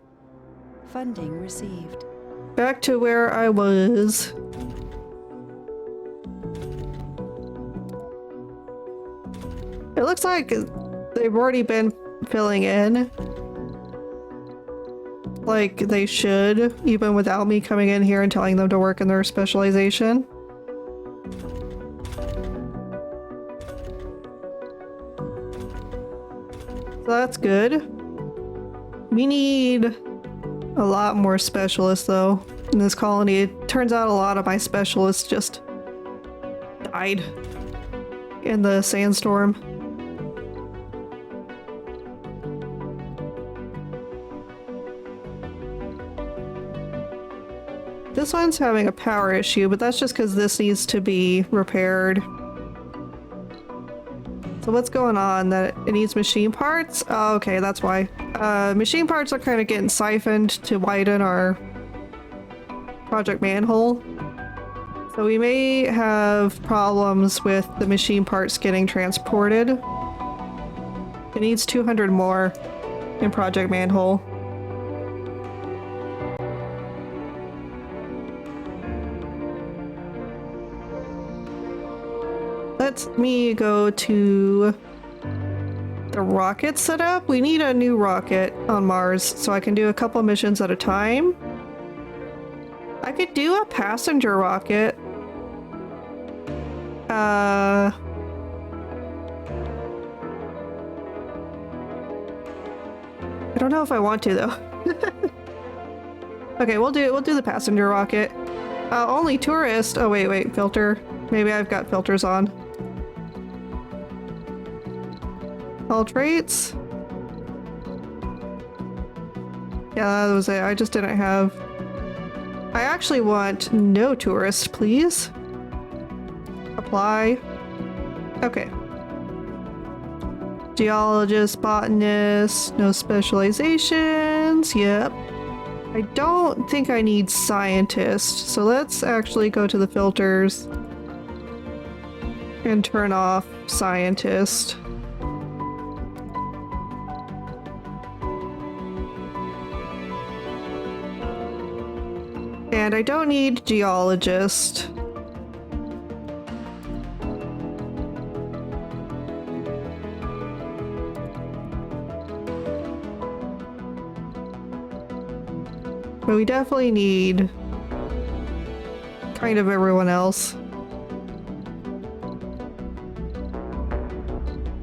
Funding received. Back to where I was. It looks like they've already been filling in. Like they should, even without me coming in here and telling them to work in their specialization. So that's good. We need a lot more specialists though in this colony. It turns out a lot of my specialists just died in the sandstorm. This one's having a power issue, but that's just because this needs to be repaired. So what's going on? That it needs machine parts? Oh, okay, that's why. Machine parts are kind of getting siphoned to widen our project manhole. So we may have problems with the machine parts getting transported. It needs 200 more in project manhole. Let me go to the rocket setup. We need a new rocket on Mars so I can do a couple missions at a time. I could do a passenger rocket. I don't know if I want to though. Okay, we'll do the passenger rocket. Only tourist. Oh wait, filter. Maybe I've got filters on. All traits. Yeah, that was it. I just didn't have. I actually want no tourist, please. Apply. Okay. Geologist, botanist, no specializations. Yep. I don't think I need scientist, so let's actually go to the filters and turn off scientist. And I don't need geologist. But we definitely need kind of everyone else.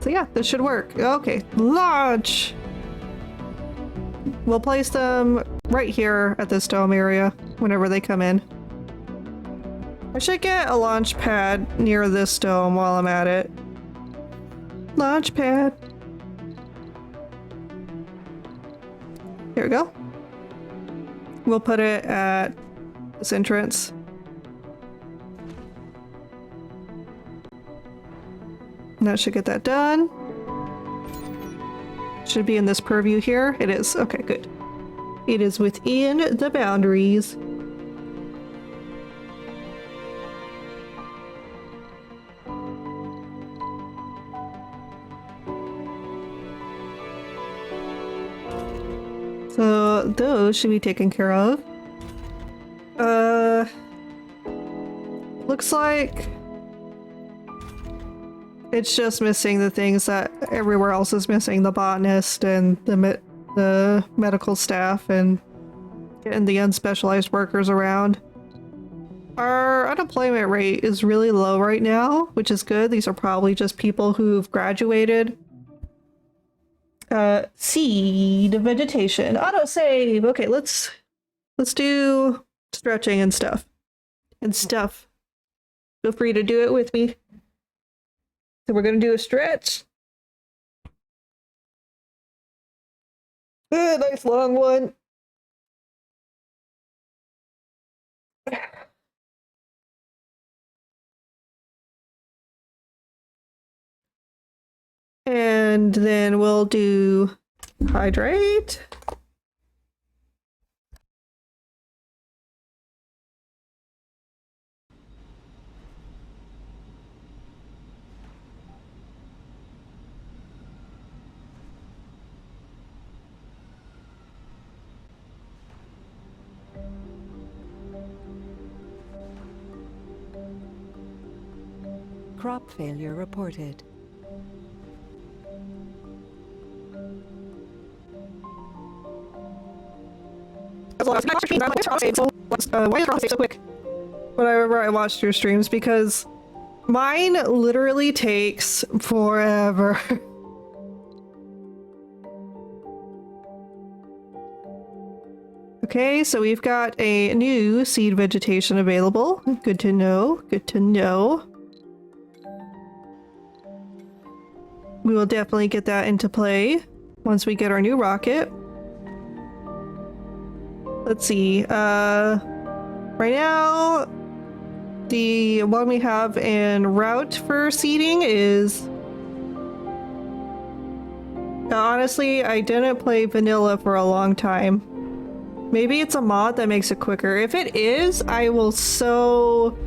So yeah, this should work. Okay, launch! We'll place them right here at this dome area whenever they come in. I should get a launch pad near this dome while I'm at it. Launch pad. Here we go. We'll put it at this entrance. And that should get that done. Should be in this purview here. It is. Okay, good. It is within the boundaries. So those should be taken care of. Looks like it's just missing the things that everywhere else is missing, the botanist and the medical staff and getting the unspecialized workers around. Our unemployment rate is really low right now, which is good. These are probably just people who've graduated. Seed vegetation, auto save. Okay, let's do stretching and stuff. Feel free to do it with me. So we're gonna do a stretch. Nice long one. And then we'll do hydrate. Crop failure reported. why is it so quick? Whenever I watched your streams, because mine literally takes forever. Okay, so we've got a new seed vegetation available. Good to know. Good to know. We will definitely get that into play once we get our new rocket. Let's see. Right now, the one we have en route for seeding is... Honestly, I didn't play vanilla for a long time. Maybe it's a mod that makes it quicker. If it is, I will so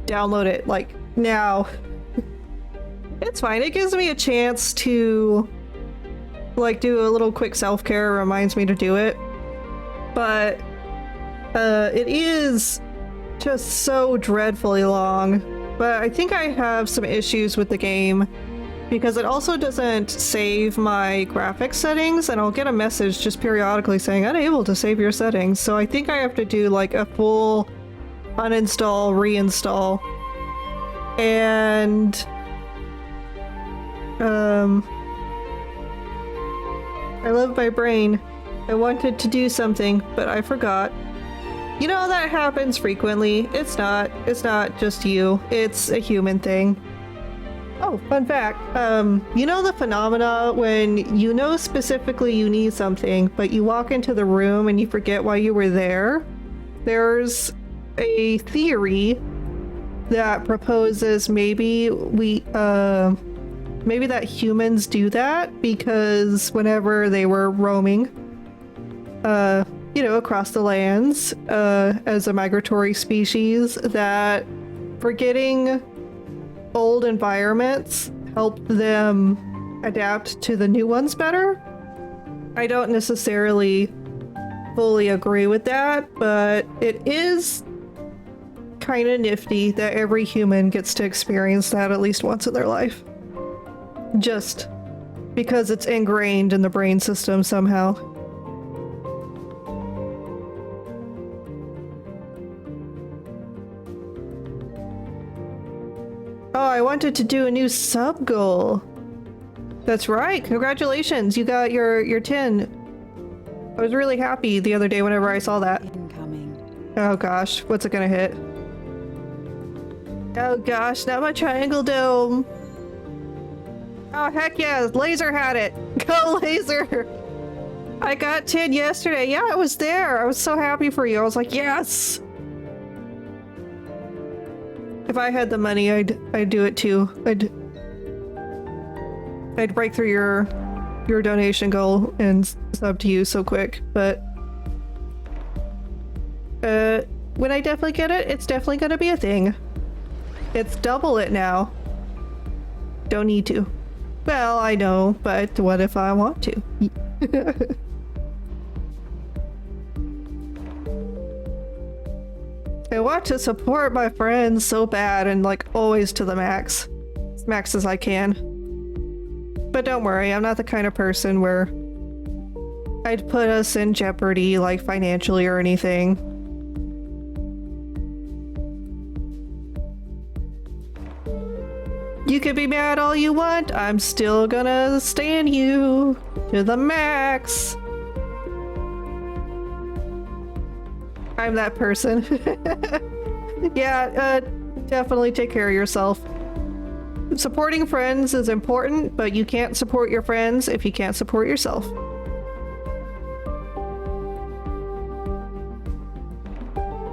download it, like, now. It's fine. It gives me a chance to, like, do a little quick self-care. It reminds me to do it. But, it is just so dreadfully long. But I think I have some issues with the game, because it also doesn't save my graphics settings, and I'll get a message just periodically saying unable to save your settings. So I think I have to do like a full uninstall, reinstall. And I love my brain. I wanted to do something, but I forgot. You know, that happens frequently. It's not just you. It's a human thing. Oh, fun fact. You know the phenomena when you know specifically you need something, but you walk into the room and you forget why you were there? There's a theory that proposes maybe maybe that humans do that because whenever they were roaming, you know, across the lands, as a migratory species, that forgetting old environments help them adapt to the new ones better. I don't necessarily fully agree with that, but it is kind of nifty that every human gets to experience that at least once in their life. Just because it's ingrained in the brain system somehow. Oh, I wanted to do a new sub goal. That's right. Congratulations. You got your 10. I was really happy the other day whenever I saw that. Incoming. Oh gosh, what's it gonna hit? Oh gosh, not my triangle dome. Oh heck yeah, Laser had it. Go Laser. I got 10 yesterday. Yeah, I was there. I was so happy for you. I was like, yes. If I had the money, I'd do it too. I'd break through your donation goal and sub to you so quick, but when I definitely get it, it's definitely gonna be a thing. It's double it now. Don't need to. Well, I know, but what if I want to? I want to support my friends so bad and like always to the max. As max as I can. But don't worry, I'm not the kind of person where I'd put us in jeopardy like financially or anything. You can be mad all you want, I'm still gonna stand you to the max. I'm that person. Yeah, definitely take care of yourself. Supporting friends is important, but you can't support your friends if you can't support yourself.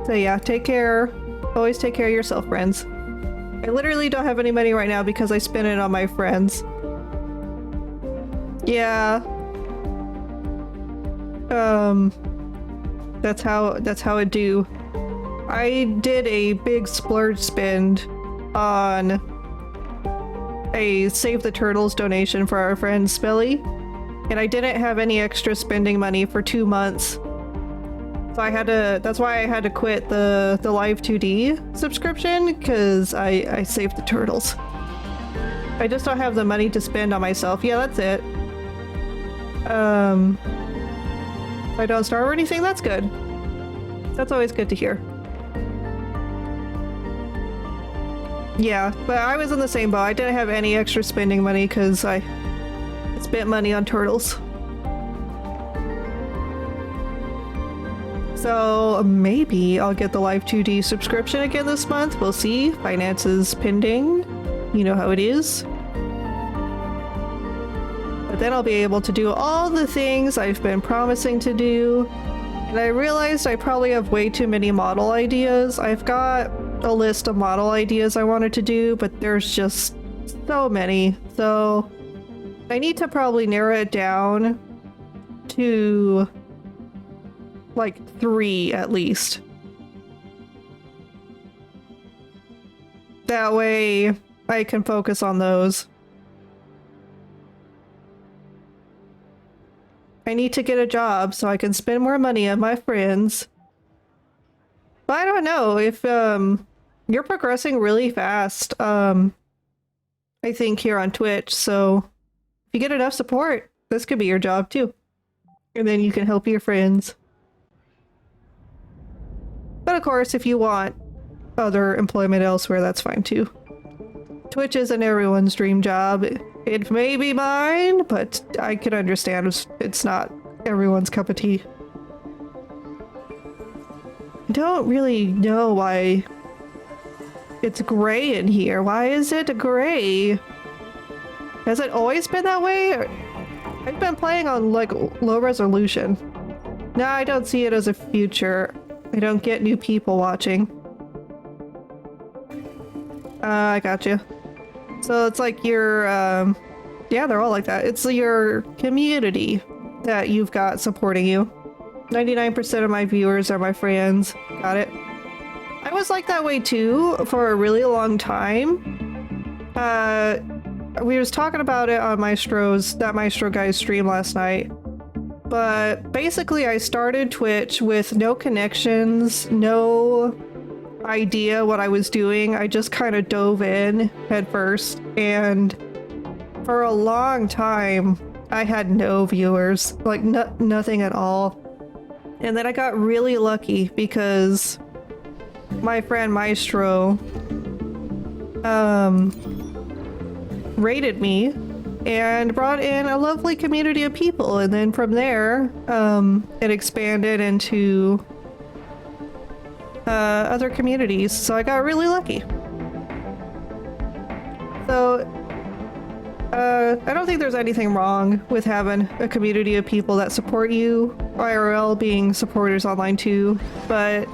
So yeah, take care. Always take care of yourself, friends. I literally don't have any money right now because I spent it on my friends. Yeah. That's how it do. I did a big splurge spend on a Save the Turtles donation for our friend Spilly, and I didn't have any extra spending money for 2 months. So I had to, that's why I had to quit the Live 2D subscription, because I saved the turtles. I just don't have the money to spend on myself. Yeah, that's it. I don't starve or anything, that's good. That's always good to hear. Yeah, but I was in the same boat. I didn't have any extra spending money because I spent money on turtles. So maybe I'll get the Live 2D subscription again this month. We'll see. Finances pending. You know how it is. But then I'll be able to do all the things I've been promising to do. And I realized I probably have way too many model ideas. I've got a list of model ideas I wanted to do, but there's just so many. So I need to probably narrow it down to like 3 at least. That way I can focus on those. I need to get a job so I can spend more money on my friends. But I don't know if you're progressing really fast. I think here on Twitch, so if you get enough support, this could be your job too. And then you can help your friends. But of course, if you want other employment elsewhere, that's fine too. Twitch isn't everyone's dream job. It may be mine, but I can understand it's not everyone's cup of tea. I don't really know why it's gray in here. Why is it gray? Has it always been that way? I've been playing on like low resolution. No, I don't see it as a future. I don't get new people watching. I gotcha. So it's like your, yeah, they're all like that. It's your community that you've got supporting you. 99% of my viewers are my friends. Got it. I was like that way too for a really long time. We was talking about it on that Maestro guy's stream last night. But basically I started Twitch with no connections, no idea what I was doing. I just kind of dove in head first, and for a long time I had no viewers, like nothing at all. And then I got really lucky because my friend Maestro rated me and brought in a lovely community of people, and then from there it expanded into other communities, so I got really lucky. So I don't think there's anything wrong with having a community of people that support you, IRL being supporters online too, but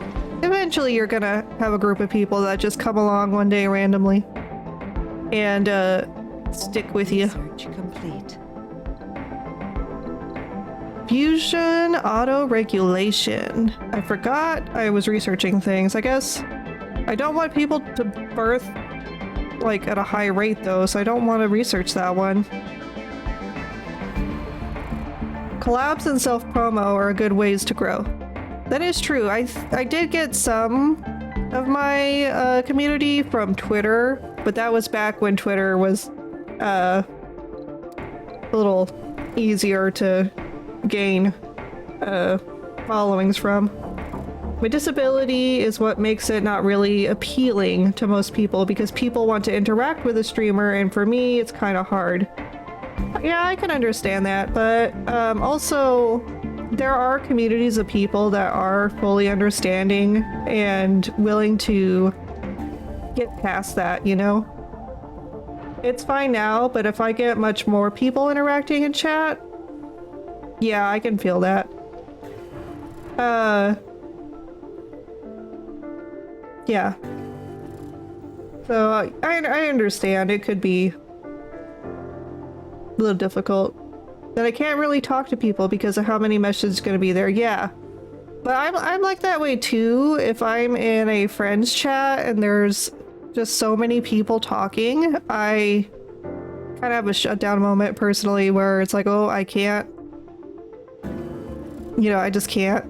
eventually you're gonna have a group of people that just come along one day randomly and stick with you. Research complete. Fusion auto-regulation. I forgot I was researching things. I guess I don't want people to birth like at a high rate though, so I don't want to research that one. Collabs and self-promo are good ways to grow. That is true. I did get some of my community from Twitter, but that was back when Twitter was a little easier to gain followings from. My disability is what makes it not really appealing to most people, because people want to interact with a streamer, and for me it's kind of hard. Yeah, I can understand that, but also there are communities of people that are fully understanding and willing to get past that, you know? It's fine now, but if I get much more people interacting in chat, yeah, I can feel that. Yeah. So I understand it could be a little difficult. That I can't really talk to people because of how many messages going to be there. Yeah. But I'm like that way too. If I'm in a friends chat and there's just so many people talking, I kind of have a shutdown moment personally where it's like, oh, I can't. You know, I just can't.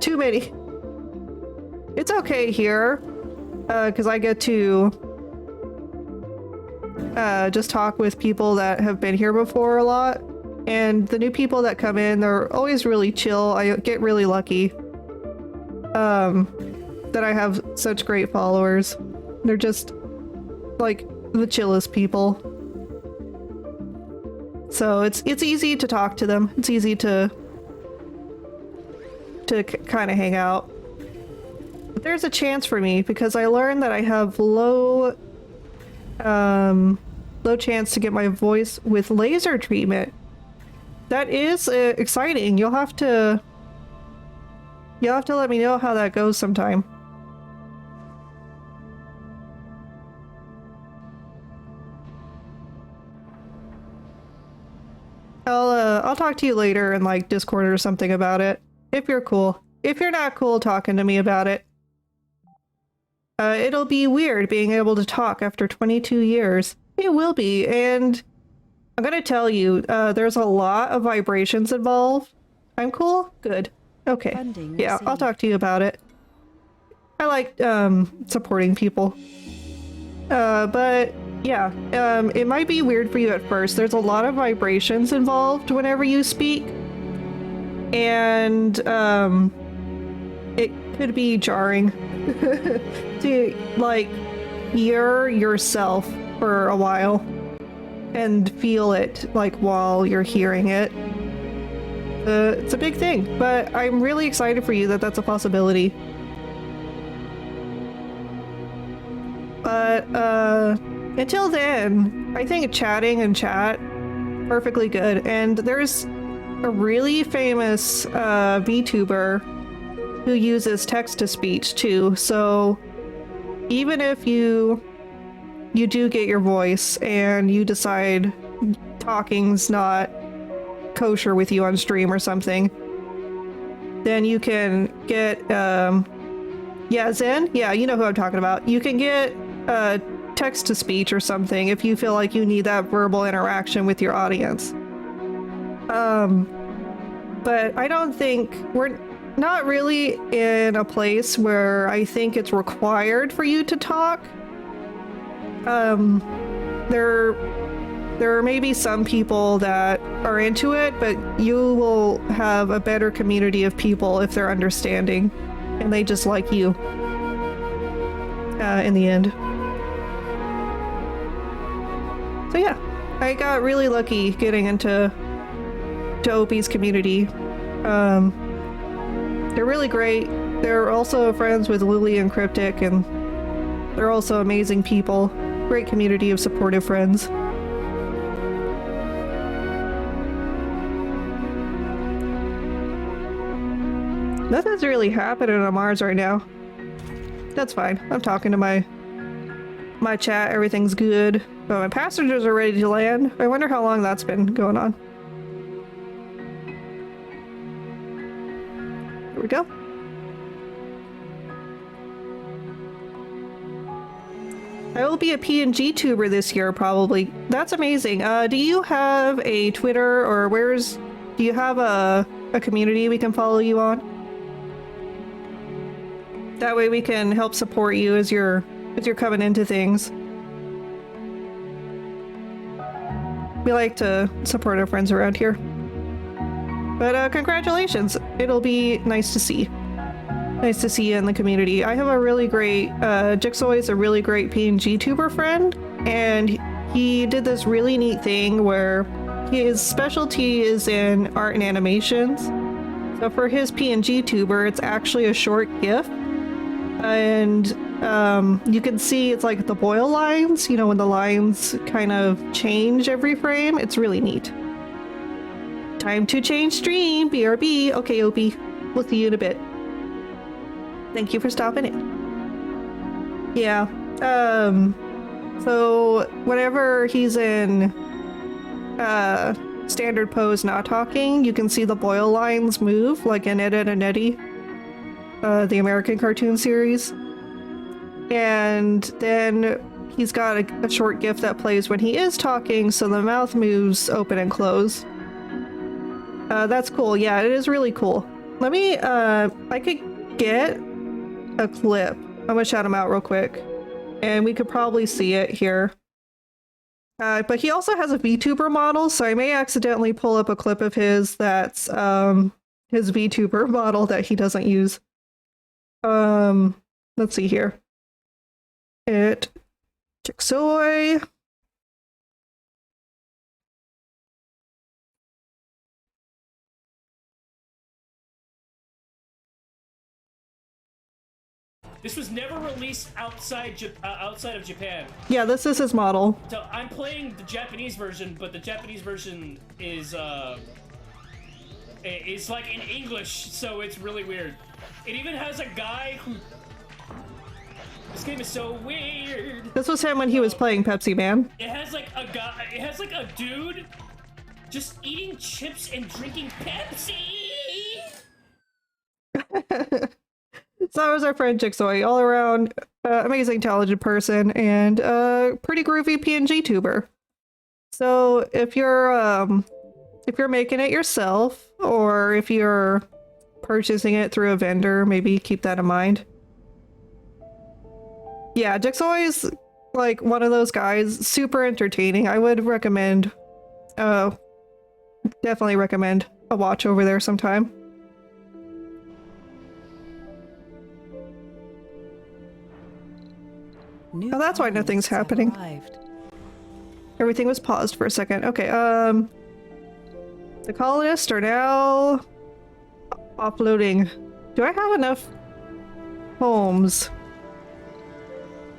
Too many. It's okay here, because I get to just talk with people that have been here before a lot. And the new people that come in, they're always really chill. I get really lucky. that I have such great followers. They're just like the chillest people. So it's easy to talk to them. It's easy to kind of hang out. But there's a chance for me because I learned that I have low chance to get my voice with laser treatment. That is exciting. You'll have to let me know how that goes sometime. I'll talk to you later in like Discord or something about it. If you're cool. If you're not cool talking to me about it. It'll be weird being able to talk after 22 years. It will be, and I'm gonna tell you, there's a lot of vibrations involved. I'm cool? Good. Okay. Funding Yeah, I'll received. talk to you about it. I like, supporting people. But yeah, it might be weird for you at first. There's a lot of vibrations involved whenever you speak. And, it could be jarring to, like, hear yourself for a while and feel it, like, while you're hearing it. It's a big thing, but I'm really excited for you that that's a possibility. But, until then, I think chatting and chat, perfectly good. And there's a really famous, VTuber who uses text-to-speech, too. So, even if you do get your voice and you decide talking's not kosher with you on stream or something, then you can get, yeah, Zen? Yeah, you know who I'm talking about. You can get, text-to-speech or something if you feel like you need that verbal interaction with your audience. But I don't think we're not really in a place where I think it's required for you to talk. There may be some people that are into it, but you will have a better community of people if they're understanding and they just like you in the end. So yeah, I got really lucky getting into Opie's community. They're really great. They're also friends with Lily and Cryptic, and they're also amazing people. Great community of supportive friends. Nothing's really happening on Mars right now. That's fine. I'm talking to my chat. Everything's good. But my passengers are ready to land. I wonder how long that's been going on. Here we go. I will be a PNG tuber this year, probably. That's amazing. Do you have a Twitter or do you have a community we can follow you on? That way we can help support you as you're coming into things. We like to support our friends around here. But congratulations. It'll be nice to see. Nice to see you in the community. I have a really great, Jigsaw is a really great PNG tuber friend, and he did this really neat thing where his specialty is in art and animations. So for his PNG tuber, it's actually a short GIF. And you can see it's like the boil lines, you know, when the lines kind of change every frame. It's really neat. Time to change stream, BRB. Okay, Opie. We'll see you in a bit. Thank you for stopping in. Yeah. So whenever he's in standard pose not talking, you can see the boil lines move like in Ed, Edd n Eddy, the American cartoon series. And then he's got a short GIF that plays when he is talking, so the mouth moves open and close. That's cool. Yeah, it is really cool. Let me, I could get a clip. I'm gonna shout him out real quick. And we could probably see it here. But he also has a VTuber model, so I may accidentally pull up a clip of his that's his VTuber model that he doesn't use. Let's see here. It Jigsaw. This was never released outside of Japan. Yeah, this is his model. So I'm playing the Japanese version, but the Japanese version is like in English, so it's really weird. It even has a guy who. This game is so weird. This was him when he was playing Pepsi Man. It has like a guy. It has like a dude just eating chips and drinking Pepsi. So that was our friend Jigsaw, all around amazing, talented person, and pretty groovy PNG tuber. So if you're making it yourself, or if you're purchasing it through a vendor, maybe keep that in mind. Yeah, Jigsaw is like one of those guys, super entertaining. I would recommend, definitely recommend a watch over there sometime. New Oh, that's why nothing's colonists have happening. arrived. Everything was paused for a second. Okay, the colonists are now offloading. Do I have enough homes?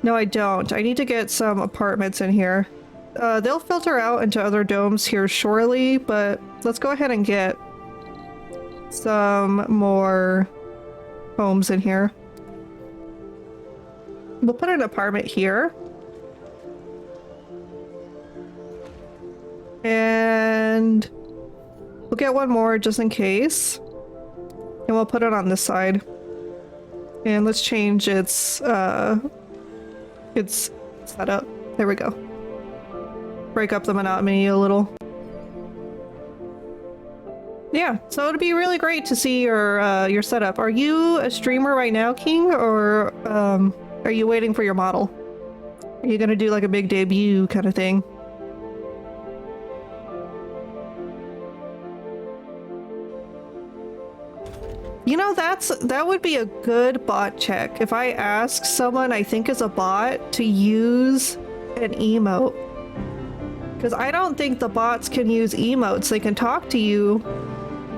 No, I don't. I need to get some apartments in here. They'll filter out into other domes here shortly, but let's go ahead and get some more homes in here. We'll put an apartment here. And we'll get one more just in case. And we'll put it on this side. And let's change its setup. There we go. Break up the monotony a little. Yeah, so it'd be really great to see your setup. Are you a streamer right now, King, or are you waiting for your model? Are you gonna do like a big debut kind of thing? You know, that would be a good bot check. If I ask someone I think is a bot to use an emote. Because I don't think the bots can use emotes. They can talk to you,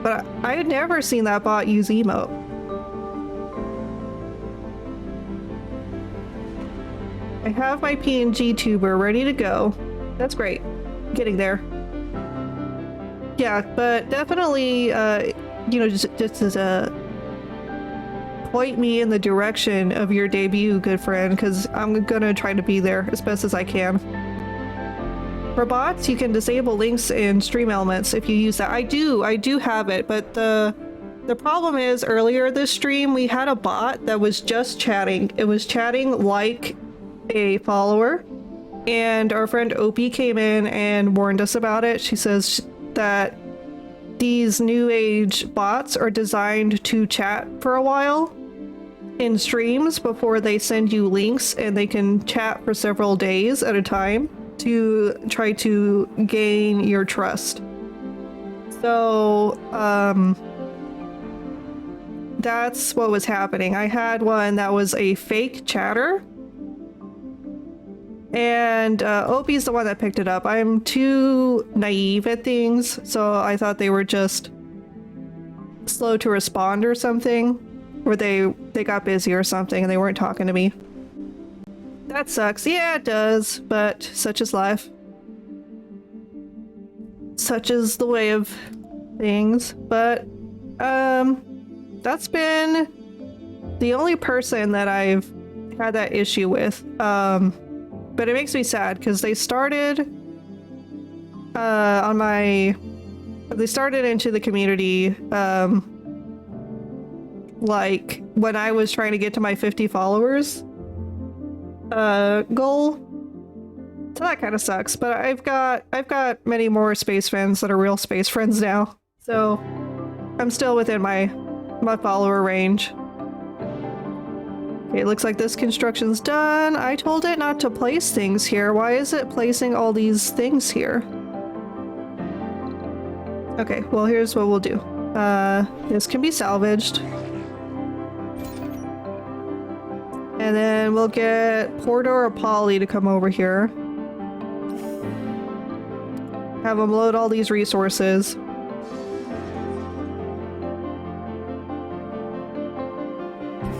but I had never seen that bot use emote. I have my PNG tuber ready to go. That's great. Getting there. Yeah, but definitely, you know, just as a point me in the direction of your debut, good friend, because I'm gonna try to be there as best as I can. For bots, you can disable links in stream elements if you use that. I do have it, but the problem is earlier this stream we had a bot that was just chatting. It was chatting like a follower, and our friend Opie came in and warned us about it. She says that these new age bots are designed to chat for a while in streams before they send you links, and they can chat for several days at a time to try to gain your trust. So, that's what was happening. I had one that was a fake chatter, and Opie's the one that picked it up. I'm too naive at things, so I thought they were just slow to respond or something, or they got busy or something and they weren't talking to me. That sucks. Yeah, it does, but such is life. Such is the way of things. But that's been the only person that I've had that issue with. But it makes me sad because they started they started into the community like when I was trying to get to my 50 followers goal. So that kind of sucks, but I've got many more space friends that are real space friends now. So I'm still within my follower range. Okay, it looks like this construction's done. I told it not to place things here. Why is it placing all these things here? Okay, well, here's what we'll do. This can be salvaged. And then we'll get Porter or Polly to come over here. Have them load all these resources.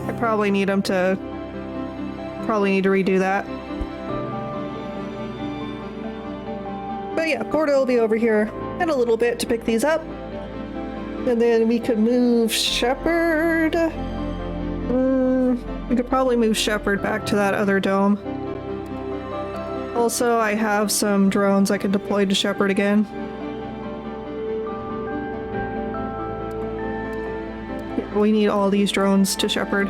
I probably need them to... Probably need to redo that. But yeah, Porter will be over here in a little bit to pick these up. And then we could move Shepherd. We could probably move Shepherd back to that other dome. Also, I have some drones I can deploy to Shepherd again. Yeah, we need all these drones to Shepherd.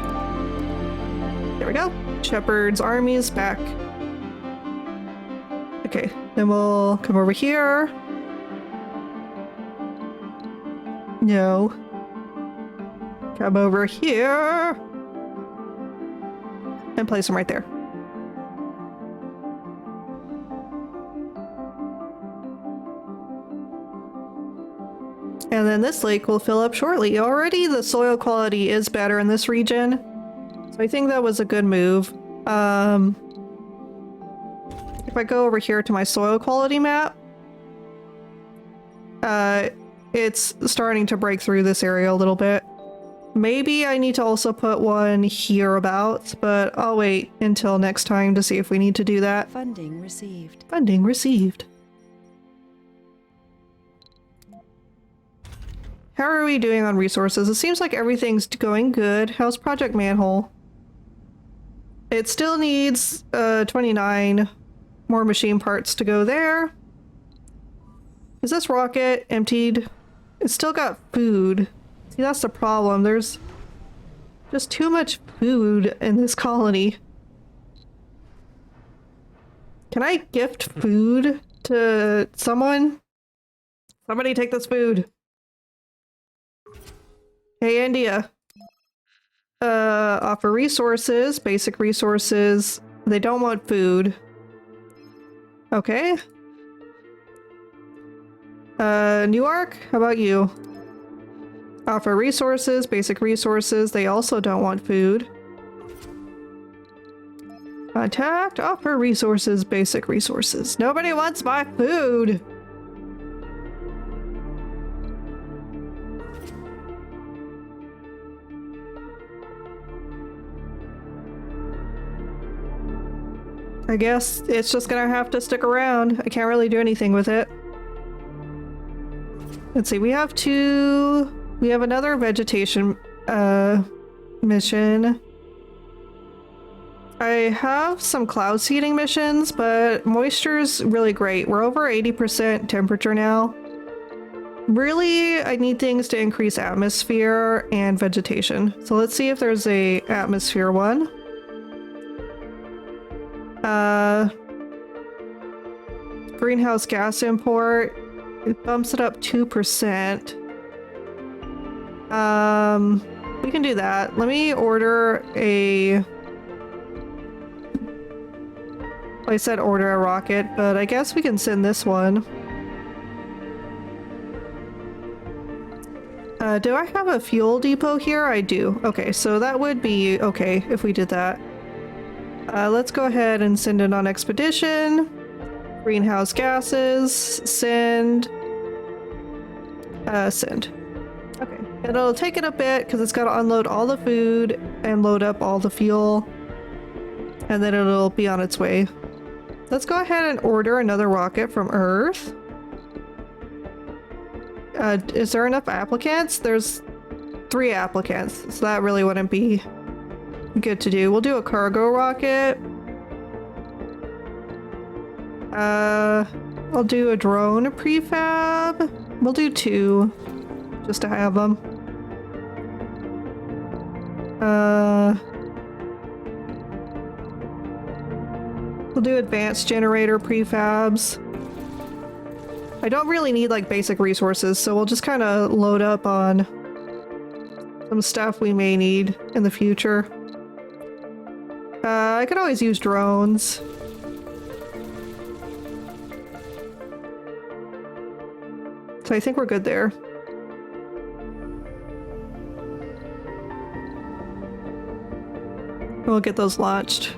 There we go. Shepherd's army is back. Okay, then we'll come over here. No. Come over here. And place them right there. And then this lake will fill up shortly. Already the soil quality is better in this region. So I think that was a good move. If I go over here to my soil quality map, it's starting to break through this area a little bit. Maybe I need to also put one hereabouts, but I'll wait until next time to see if we need to do that. Funding received. Funding received. How are we doing on resources? It seems like everything's going good. How's Project Manhole? It still needs 29 more machine parts to go there. Is this rocket emptied? It's still got food. See, that's the problem. There's just too much food in this colony. Can I gift food to someone? Somebody take this food. Hey, India. Offer resources, basic resources. They don't want food. Okay. Newark, how about you? Offer resources, basic resources. They also don't want food. Contact, offer resources, basic resources. Nobody wants my food! I guess it's just gonna have to stick around. I can't really do anything with it. Let's see, we have another vegetation mission. I have some cloud seeding missions, but moisture's really great. We're over 80% temperature now. Really, I need things to increase atmosphere and vegetation. So let's see if there's a atmosphere one. Greenhouse gas import. It bumps it up 2%. We can do that. Let me order a... I said order a rocket, but I guess we can send this one. Do I have a fuel depot here? I do. Okay, so that would be okay if we did that. Let's go ahead and send it on expedition. Greenhouse gases. Send. Send. Okay. It'll take it a bit because it's got to unload all the food and load up all the fuel. And then it'll be on its way. Let's go ahead and order another rocket from Earth. Is there enough applicants? There's 3 applicants, so that really wouldn't be good to do. We'll do a cargo rocket. I'll do a drone prefab. We'll do 2, just to have them. We'll do advanced generator prefabs. I don't really need like basic resources, so we'll just kind of load up on some stuff we may need in the future. I could always use drones. So I think we're good there. We'll get those launched.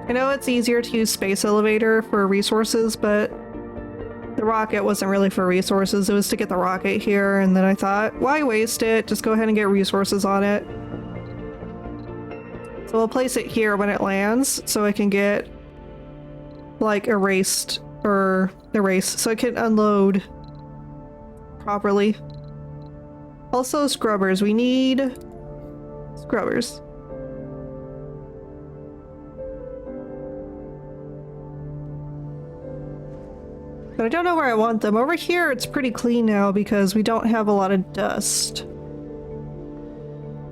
I know it's easier to use space elevator for resources, but the rocket wasn't really for resources. It was to get the rocket here, and then I thought, why waste it? Just go ahead and get resources on it. So we'll place it here when it lands, so it can get, like, erased, so it can unload properly. Also, scrubbers. We need scrubbers. But I don't know where I want them. Over here, it's pretty clean now because we don't have a lot of dust. So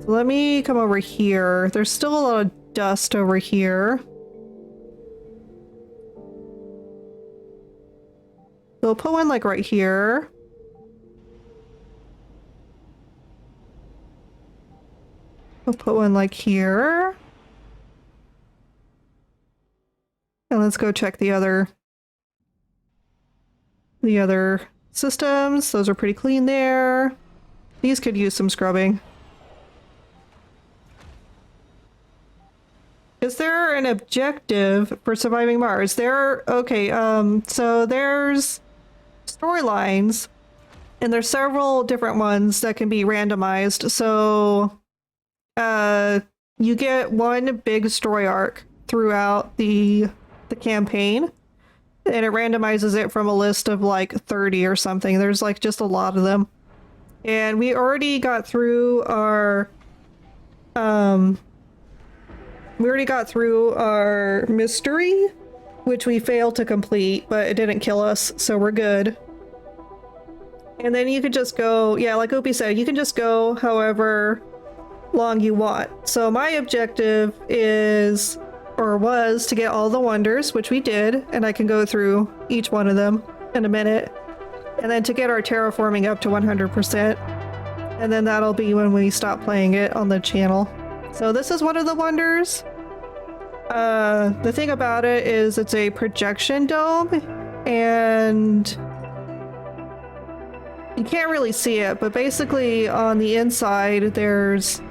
let me come over here. There's still a lot of dust over here. So we'll put one like right here. We'll put one like here. And let's go check the other systems. Those are pretty clean there. These could use some scrubbing. Is there an objective for surviving Mars? Okay, so there's storylines, and there's several different ones that can be randomized. So, you get one big story arc throughout the campaign, and it randomizes it from a list of like 30 or something. There's like just a lot of them. And we already got through our mystery, which we failed to complete, but it didn't kill us, so we're good. And then you could just go, yeah, like Opie said, you can just go however long you want. So my objective is, or was, to get all the wonders, which we did, and I can go through each one of them in a minute. And then to get our terraforming up to 100%. And then that'll be when we stop playing it on the channel. So this is one of the wonders. The thing about it is it's a projection dome, and you can't really see it, but basically on the inside there's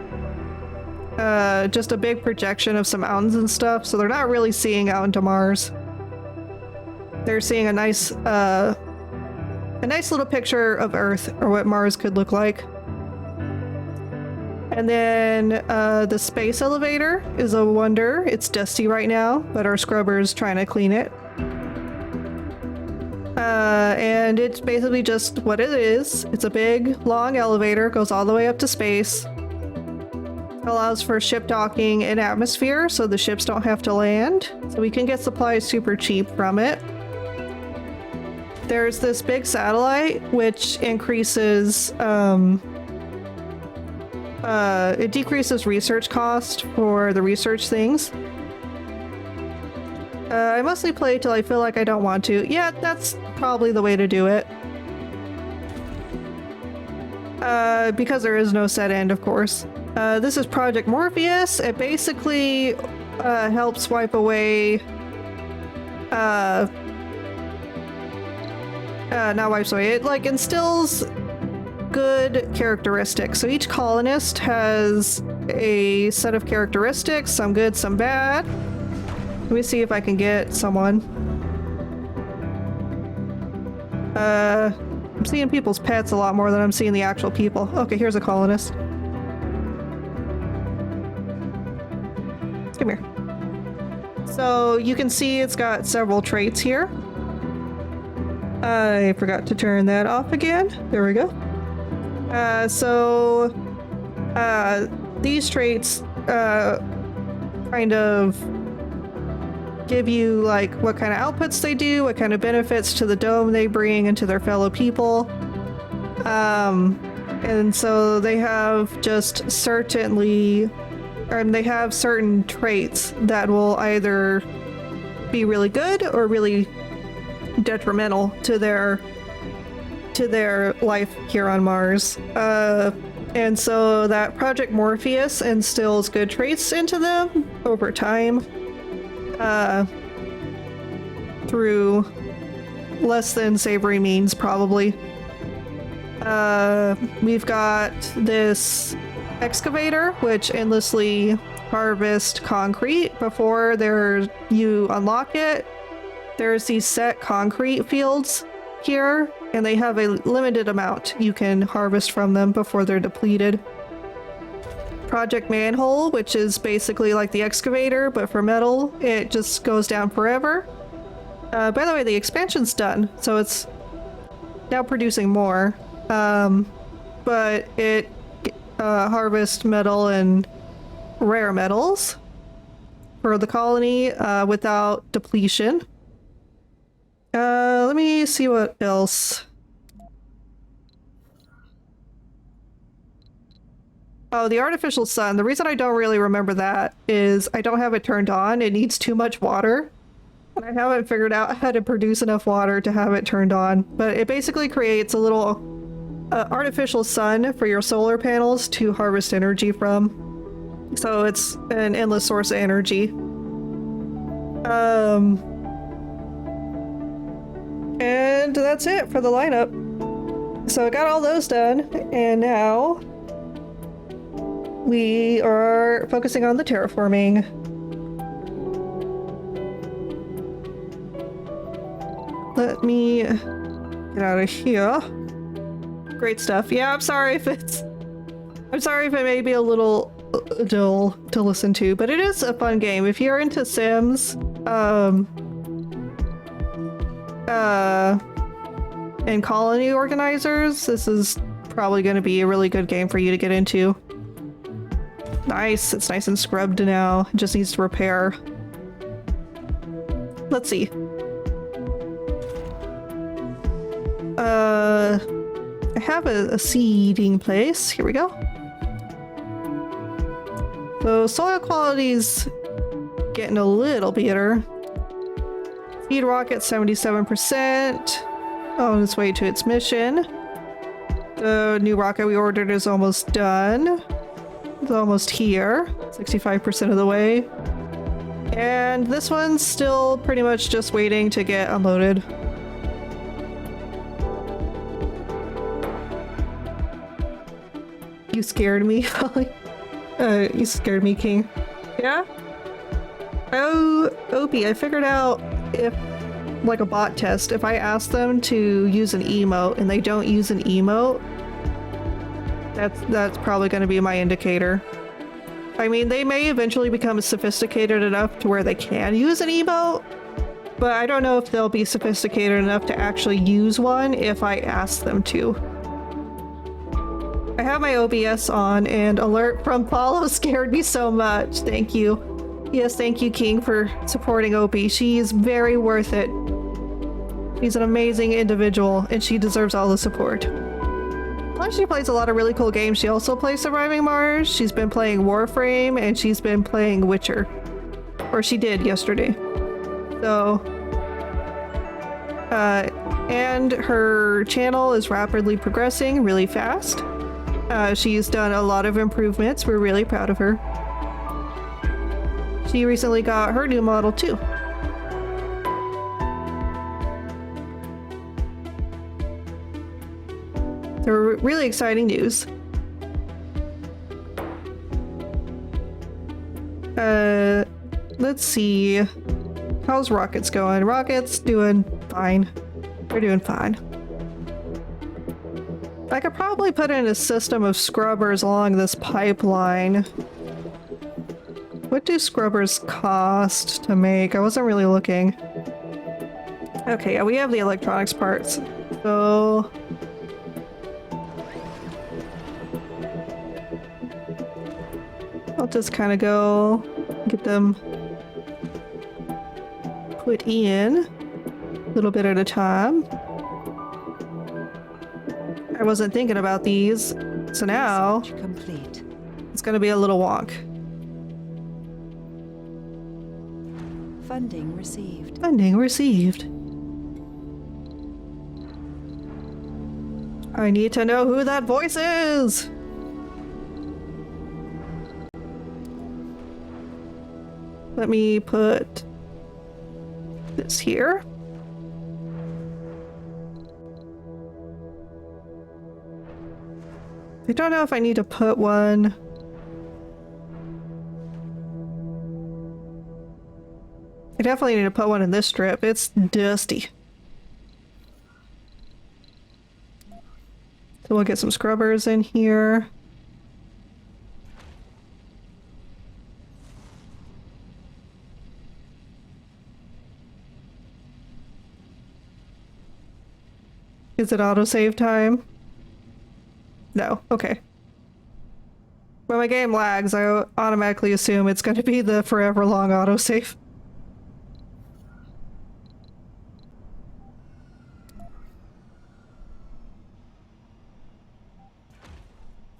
just a big projection of some mountains and stuff, so they're not really seeing out into Mars. They're seeing a nice little picture of Earth, or what Mars could look like. And then the space elevator is a wonder. It's dusty right now, but our scrubber's trying to clean it. And it's basically just what it is. It's a big, long elevator, goes all the way up to space. Allows for ship docking in atmosphere, so the ships don't have to land. So we can get supplies super cheap from it. There's this big satellite, which increases, it decreases research cost for the research things. I mostly play till I feel like I don't want to. Yeah, that's probably the way to do it. Because there is no set end, of course. This is Project Morpheus. It basically helps wipe away... not wipes away. It, like, instills good characteristics. So each colonist has a set of characteristics, some good, some bad. Let me see if I can get someone. I'm seeing people's pets a lot more than I'm seeing the actual people. Okay, here's a colonist. Come here. So you can see it's got several traits here. I forgot to turn that off again. There we go. These traits kind of give you like what kind of outputs they do, what kind of benefits to the dome they bring and to their fellow people. And so they have just they have certain traits that will either be really good or really detrimental to their life here on Mars. And so that Project Morpheus instills good traits into them over time, through less than savory means, probably. We've got this excavator, which endlessly harvests concrete before you unlock it. There's these set concrete fields here, and they have a limited amount you can harvest from them before they're depleted. Project Manhole, which is basically like the excavator, but for metal. It just goes down forever. By the way, the expansion's done, so it's now producing more. But it harvests metal and rare metals for the colony without depletion. Let me see what else. Oh, the artificial sun. The reason I don't really remember that is I don't have it turned on. It needs too much water. And I haven't figured out how to produce enough water to have it turned on. But it basically creates a little artificial sun for your solar panels to harvest energy from. So it's an endless source of energy. And that's it for the lineup. So I got all those done, and now we are focusing on the terraforming. Let me get out of here. Great stuff. Yeah, I'm sorry if it may be a little dull to listen to, but it is a fun game. If you're into Sims, and colony organizers, this is probably going to be a really good game for you to get into. Nice, it's nice and scrubbed now. It just needs to repair. Let's see. I have a seeding place. Here we go. So soil quality's getting a little better. Speed rocket 77%. On its way to its mission. The new rocket we ordered is almost done. It's almost here. 65% of the way. And this one's still pretty much just waiting to get unloaded. You scared me, Holly. You scared me, King. Yeah? Oh, Opie, I figured out if, like a bot test, if I ask them to use an emote and they don't use an emote, that's probably going to be my indicator. I mean, they may eventually become sophisticated enough to where they can use an emote, but I don't know if they'll be sophisticated enough to actually use one if I ask them to. I have my OBS on, and alert from Follow scared me so much. Thank you. Yes, thank you, King, for supporting Opie. She's very worth it. She's an amazing individual, and she deserves all the support. Plus, she plays a lot of really cool games. She also plays Surviving Mars, she's been playing Warframe, and she's been playing Witcher. Or she did yesterday. So... and her channel is rapidly progressing really fast. She's done a lot of improvements. We're really proud of her. She recently got her new model too. So really exciting news. Let's see. How's Rockets going? Rockets doing fine. They're doing fine. I could probably put in a system of scrubbers along this pipeline. What do scrubbers cost to make? I wasn't really looking. Okay, yeah, we have the electronics parts. So... I'll just kind of go get them put in a little bit at a time. I wasn't thinking about these, so now Research complete. it's gonna be a little wonk. Funding received. Funding received. I need to know who that voice is! Let me put this here. I don't know if I need to put one. I definitely need to put one in this strip. It's dusty. So we'll get some scrubbers in here. Is it autosave time? No. Okay. When my game lags, I automatically assume it's going to be the forever long autosave.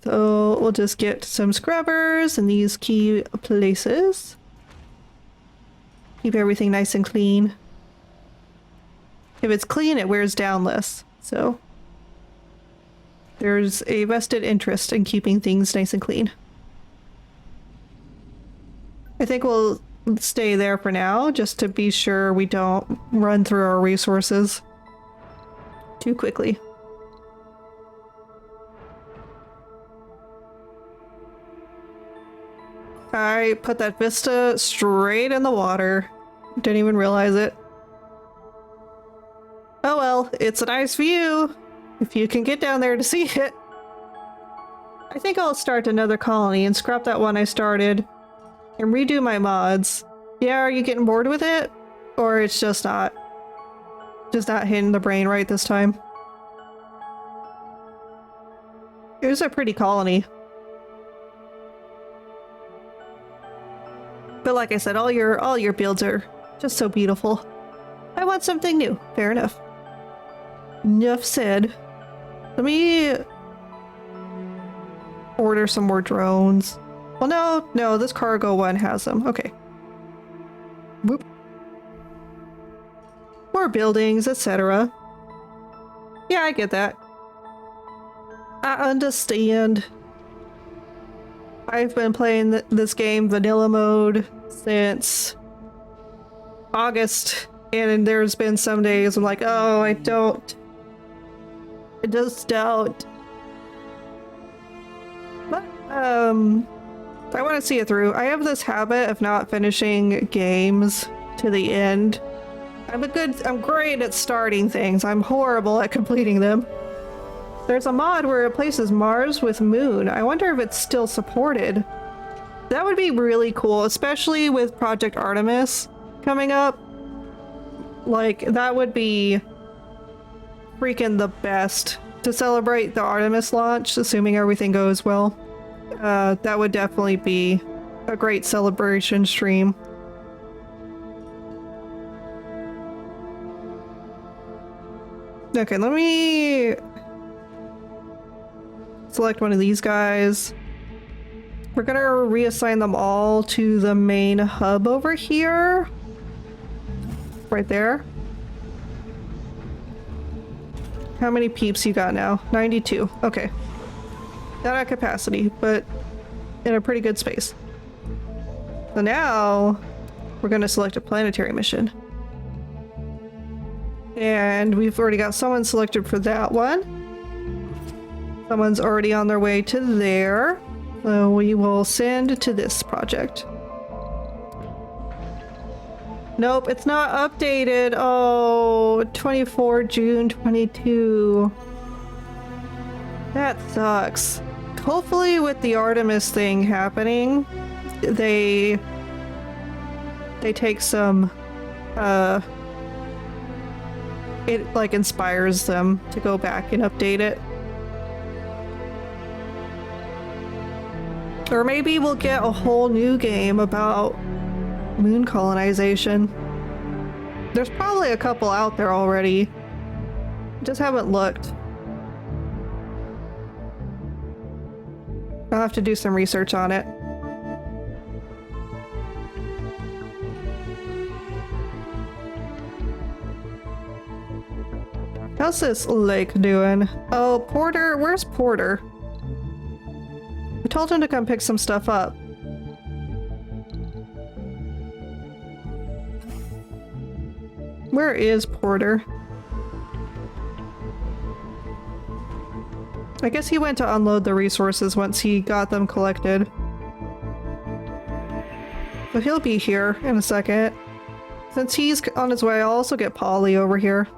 So we'll just get some scrubbers in these key places. Keep everything nice and clean. If it's clean, it wears down less. So there's a vested interest in keeping things nice and clean. I think we'll stay there for now, just to be sure we don't run through our resources too quickly. I put that vista straight in the water. Didn't even realize it. Oh well, it's a nice view. If you can get down there to see it. I think I'll start another colony and scrap that one I started and redo my mods. Yeah, are you getting bored with it? Or it's just not hitting the brain right this time? It was a pretty colony. But like I said, all your builds are just so beautiful. I want something new. Fair enough. Enough said. Let me order some more drones. Well, no, this cargo one has them. Okay. Whoop. More buildings, etc. Yeah, I get that. I understand. I've been playing this game vanilla mode since August, and there's been some days I'm like, oh, I just don't. But, I want to see it through. I have this habit of not finishing games to the end. I'm great at starting things. I'm horrible at completing them. There's a mod where it replaces Mars with Moon. I wonder if it's still supported. That would be really cool, especially with Project Artemis coming up. Like, that would be freaking the best to celebrate the Artemis launch, assuming everything goes well. That would definitely be a great celebration stream. Okay, let me select one of these guys. We're gonna reassign them all to the main hub over here. Right there. How many peeps you got now? 92. Okay. Not at capacity, but in a pretty good space. So now we're gonna select a planetary mission. And we've already got someone selected for that one. Someone's already on their way to there. So we will send to this project. Nope, it's not updated. Oh, 24 June 22. That sucks. Hopefully with the Artemis thing happening, they take some, it like inspires them to go back and update it. Or maybe we'll get a whole new game about moon colonization. There's probably a couple out there already. Just haven't looked. I'll have to do some research on it. How's this lake doing? Oh, Porter, where's Porter? I told him to come pick some stuff up. Where is Porter? I guess he went to unload the resources once he got them collected. But he'll be here in a second. Since he's on his way, I'll also get Polly over here.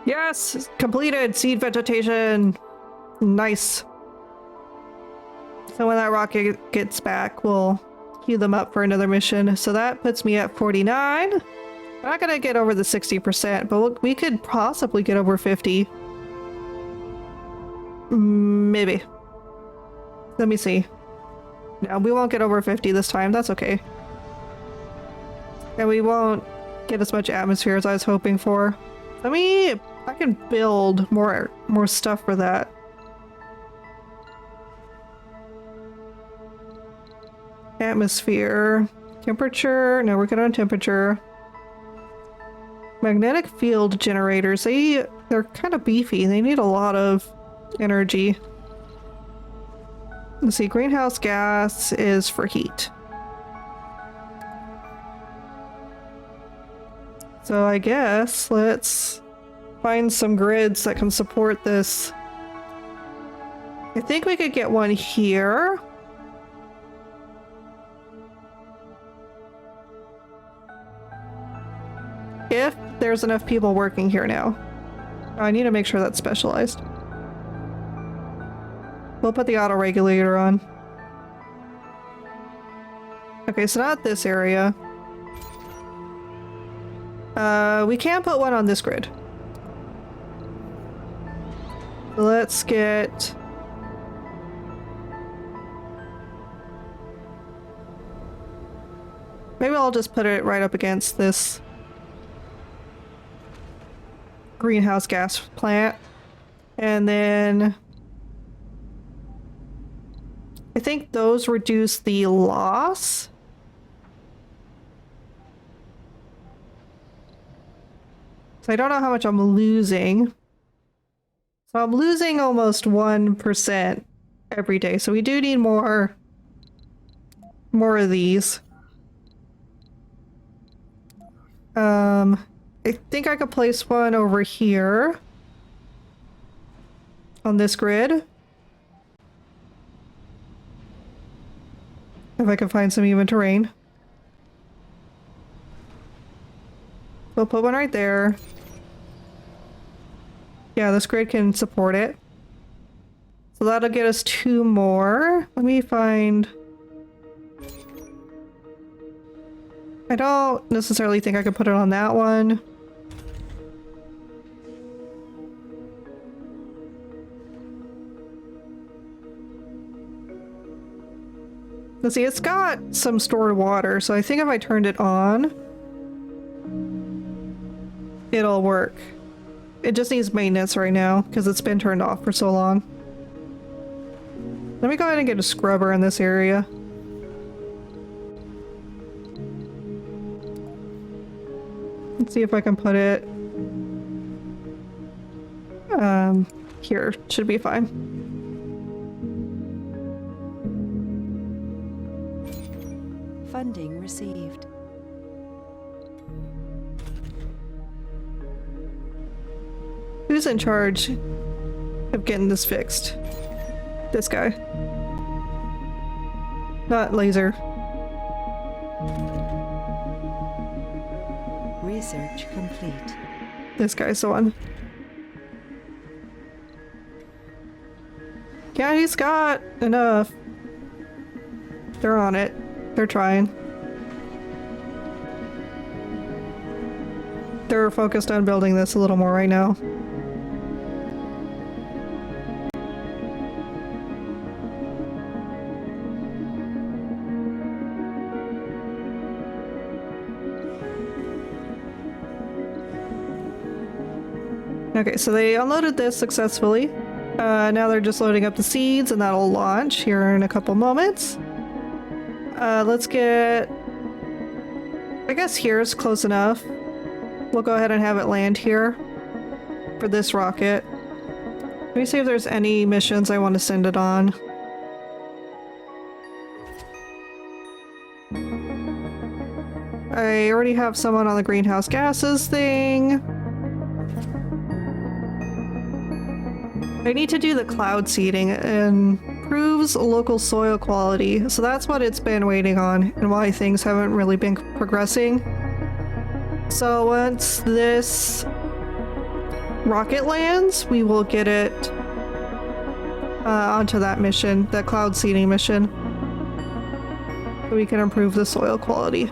Yes! Completed! Seed vegetation! Nice. So when that rocket gets back, we'll queue them up for another mission. So that puts me at 49. I'm not gonna get over the 60%, but we could possibly get over 50. Maybe. Let me see. No, we won't get over 50 this time. That's okay. And we won't get as much atmosphere as I was hoping for. I can build more stuff for that. Atmosphere. Temperature. No, we're good on temperature. Magnetic field generators. They're kind of beefy. They need a lot of energy. Let's see, greenhouse gas is for heat. So I guess let's find some grids that can support this. I think we could get one here. If there's enough people working here now. I need to make sure that's specialized. We'll put the auto regulator on. Okay, so not this area. We can put one on this grid. Let's get... Maybe I'll just put it right up against this greenhouse gas plant. And then I think those reduce the loss. So I don't know how much I'm losing. So I'm losing almost 1% every day. So we do need more of these. I think I could place one over here on this grid. If I can find some even terrain. We'll put one right there. Yeah, this grid can support it. So that'll get us 2 more. Let me find... I don't necessarily think I could put it on that one. Let's see, it's got some stored water, so I think if I turned it on, it'll work. It just needs maintenance right now, because it's been turned off for so long. Let me go ahead and get a scrubber in this area. Let's see if I can put it... here. Should be fine. Funding received. Who's in charge of getting this fixed? This guy. Not Laser. Research complete. This guy's the one. Yeah, he's got enough. They're on it. They're trying. They're focused on building this a little more right now. Okay, so they unloaded this successfully. Now they're just loading up the seeds, and that'll launch here in a couple moments. Let's get... I guess here's close enough. We'll go ahead and have it land here for this rocket. Let me see if there's any missions I want to send it on. I already have someone on the greenhouse gases thing. I need to do the cloud seeding. It improves local soil quality. So that's what it's been waiting on and why things haven't really been progressing. So once this rocket lands, we will get it onto that mission, that cloud seeding mission. So we can improve the soil quality.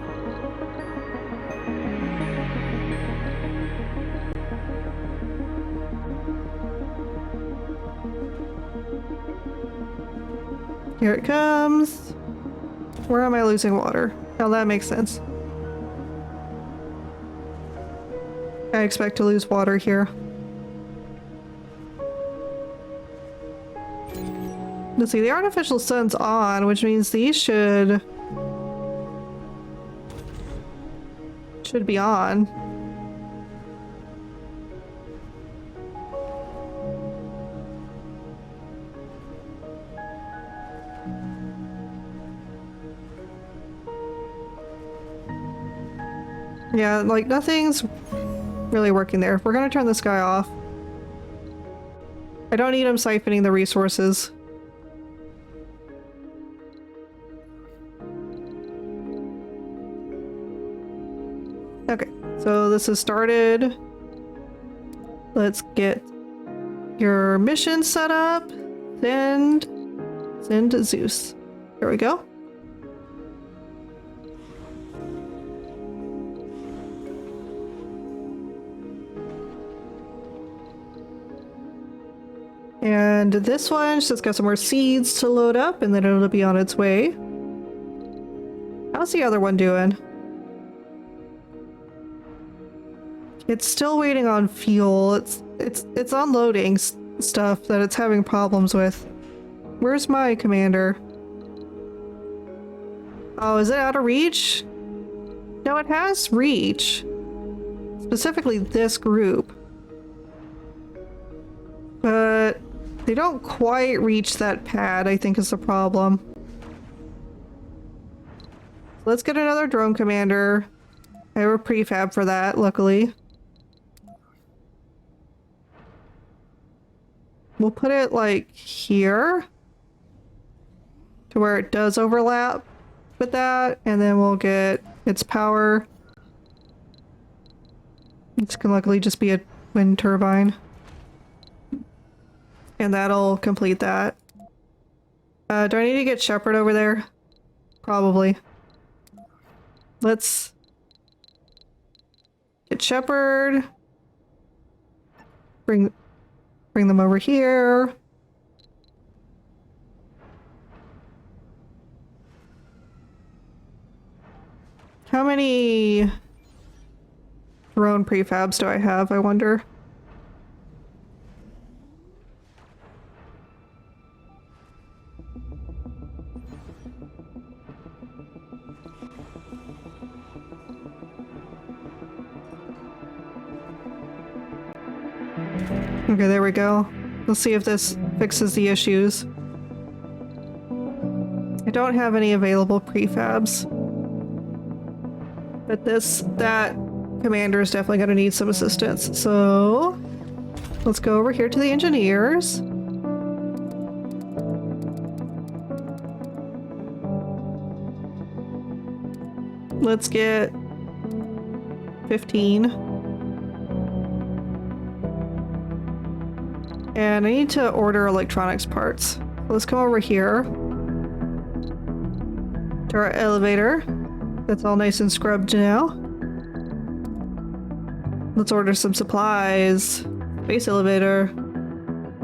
Here it comes. Where am I losing water? Oh, that makes sense. I expect to lose water here. Let's see, the artificial sun's on, which means these should be on. Yeah, like nothing's really working there. We're gonna turn this guy off. I don't need him siphoning the resources. Okay, so this has started. Let's get your mission set up. Send Zeus. There we go. And this one's just got some more seeds to load up and then it'll be on its way. How's the other one doing? It's still waiting on fuel. It's unloading stuff that it's having problems with. Where's my commander? Oh, is it out of reach? No, it has reach. Specifically this group. But they don't quite reach that pad, I think is the problem. Let's get another drone commander. I have a prefab for that, luckily. We'll put it like here to where it does overlap with that, and then we'll get its power. This can luckily just be a wind turbine. And that'll complete that. Do I need to get Shepard over there? Probably. Let's get Shepard. Bring them over here. How many drone prefabs do I have, I wonder? Okay, there we go. Let's see if this fixes the issues. I don't have any available prefabs. But that commander is definitely going to need some assistance. So let's go over here to the engineers. Let's get 15. And I need to order electronics parts. Let's come over here to our elevator. That's all nice and scrubbed now. Let's order some supplies. Space elevator.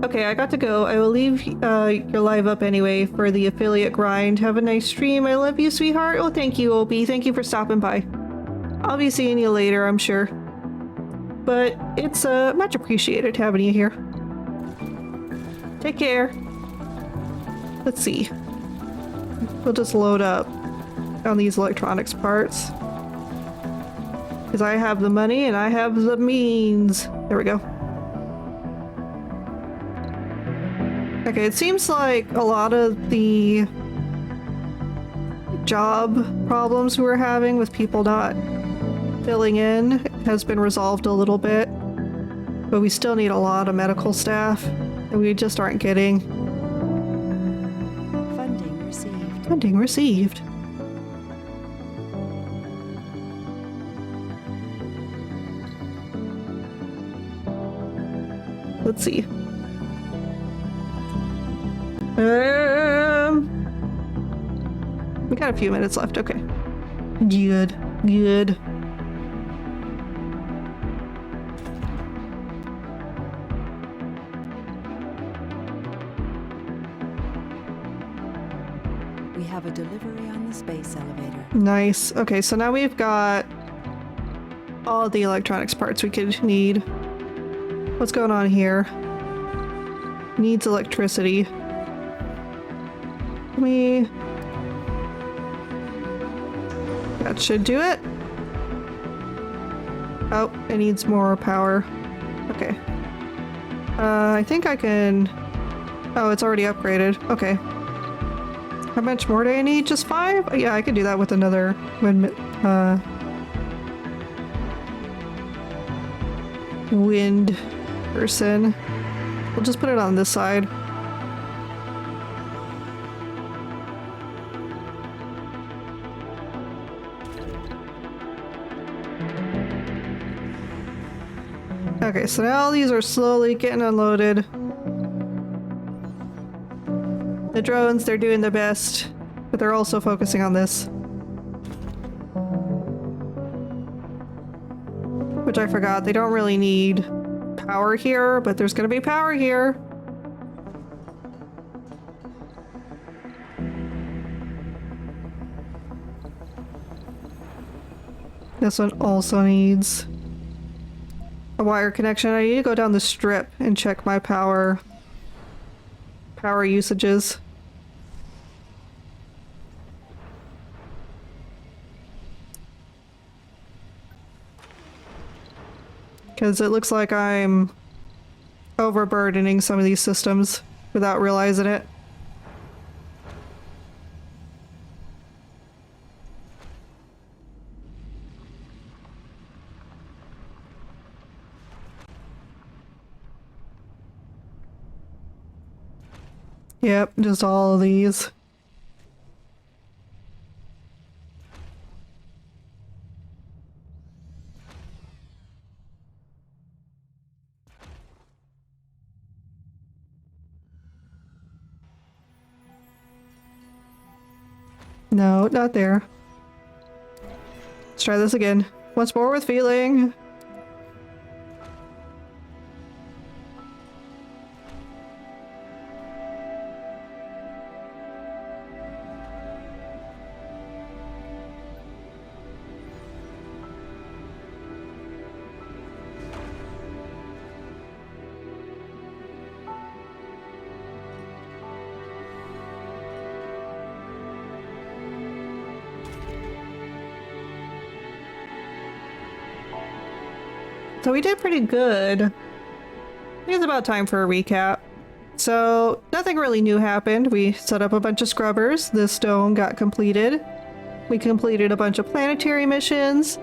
Okay, I got to go. I will leave your live up anyway for the affiliate grind. Have a nice stream. I love you, sweetheart. Oh, thank you, Opie. Thank you for stopping by. I'll be seeing you later, I'm sure. But it's much appreciated having you here. Take care. Let's see. We'll just load up on these electronics parts. Because I have the money and I have the means. There we go. Okay, it seems like a lot of the job problems we were having with people not filling in has been resolved a little bit, but we still need a lot of medical staff that we just aren't getting. Funding received. Funding received. Let's see. We got a few minutes left. Okay. Good. Good. We have a delivery on the space elevator. Nice. Okay, so now we've got all the electronics parts we could need. What's going on here? Needs electricity. That should do it. Oh, it needs more power. Okay. I think I can... Oh, it's already upgraded. Okay. How much more do I need? Just 5? Yeah, I could do that with another wind person. We'll just put it on this side. Okay, so now these are slowly getting unloaded. The drones, they're doing their best, but they're also focusing on this. Which I forgot, they don't really need power here, but there's gonna be power here. This one also needs a wire connection. I need to go down the strip and check my power usages. Because it looks like I'm overburdening some of these systems without realizing it. Yep, just all of these. No, not there. Let's try this again. Once more with feeling. So we did pretty good. I think it's about time for a recap. So nothing really new happened. We set up a bunch of scrubbers. This dome got completed. We completed a bunch of planetary missions.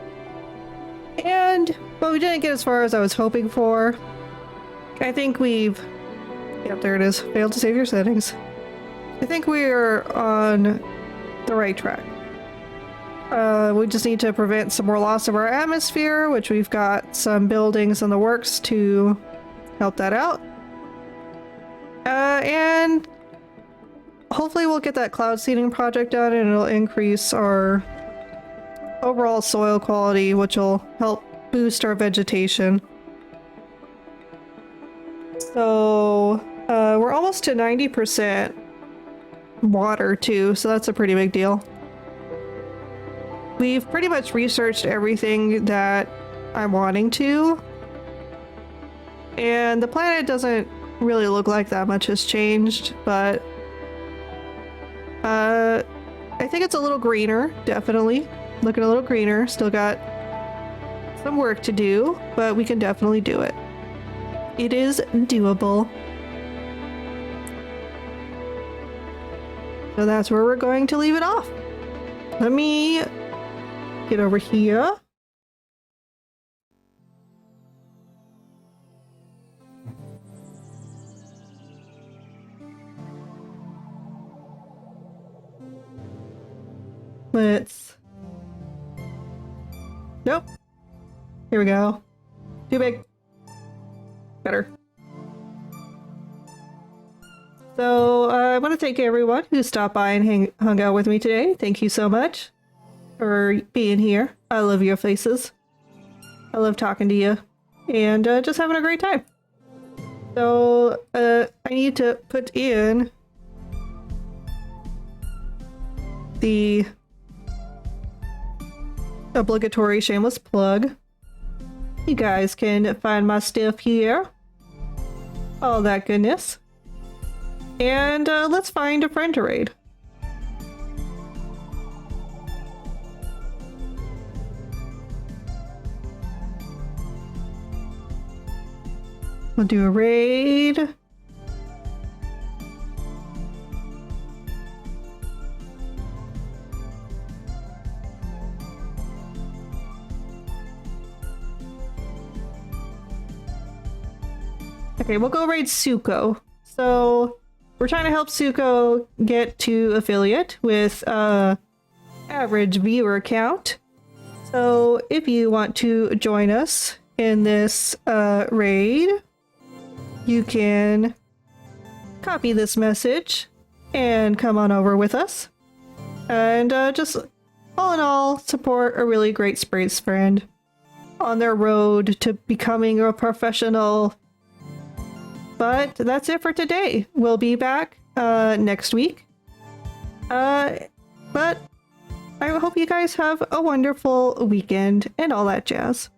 And, well, we didn't get as far as I was hoping for. I think we've... Yep, there it is. Failed to save your settings. I think we're on the right track. We just need to prevent some more loss of our atmosphere, which we've got some buildings in the works to help that out. And hopefully we'll get that cloud seeding project done and it'll increase our overall soil quality, which will help boost our vegetation. So we're almost to 90% water too, so that's a pretty big deal. We've pretty much researched everything that I'm wanting to. And the planet doesn't really look like that much has changed, but I think it's a little greener, definitely. Looking a little greener. Still got some work to do, but we can definitely do it. It is doable. So that's where we're going to leave it off. Let me get over here. Let's... Nope. Here we go. Too big. Better. So, I want to thank everyone who stopped by and hung out with me today. Thank you so much for being here. I love your faces. I love talking to you. And just having a great time. So, I need to put in the obligatory shameless plug. You guys can find my stuff here. All that goodness. And let's find a friend to raid. We'll do a raid. Okay, we'll go raid Suko. So we're trying to help Suko get to affiliate with average viewer count. So if you want to join us in this raid, you can copy this message and come on over with us. And just all in all, support a really great space friend on their road to becoming a professional. But that's it for today. We'll be back next week. But I hope you guys have a wonderful weekend and all that jazz.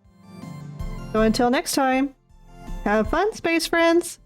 So until next time, have fun, space friends!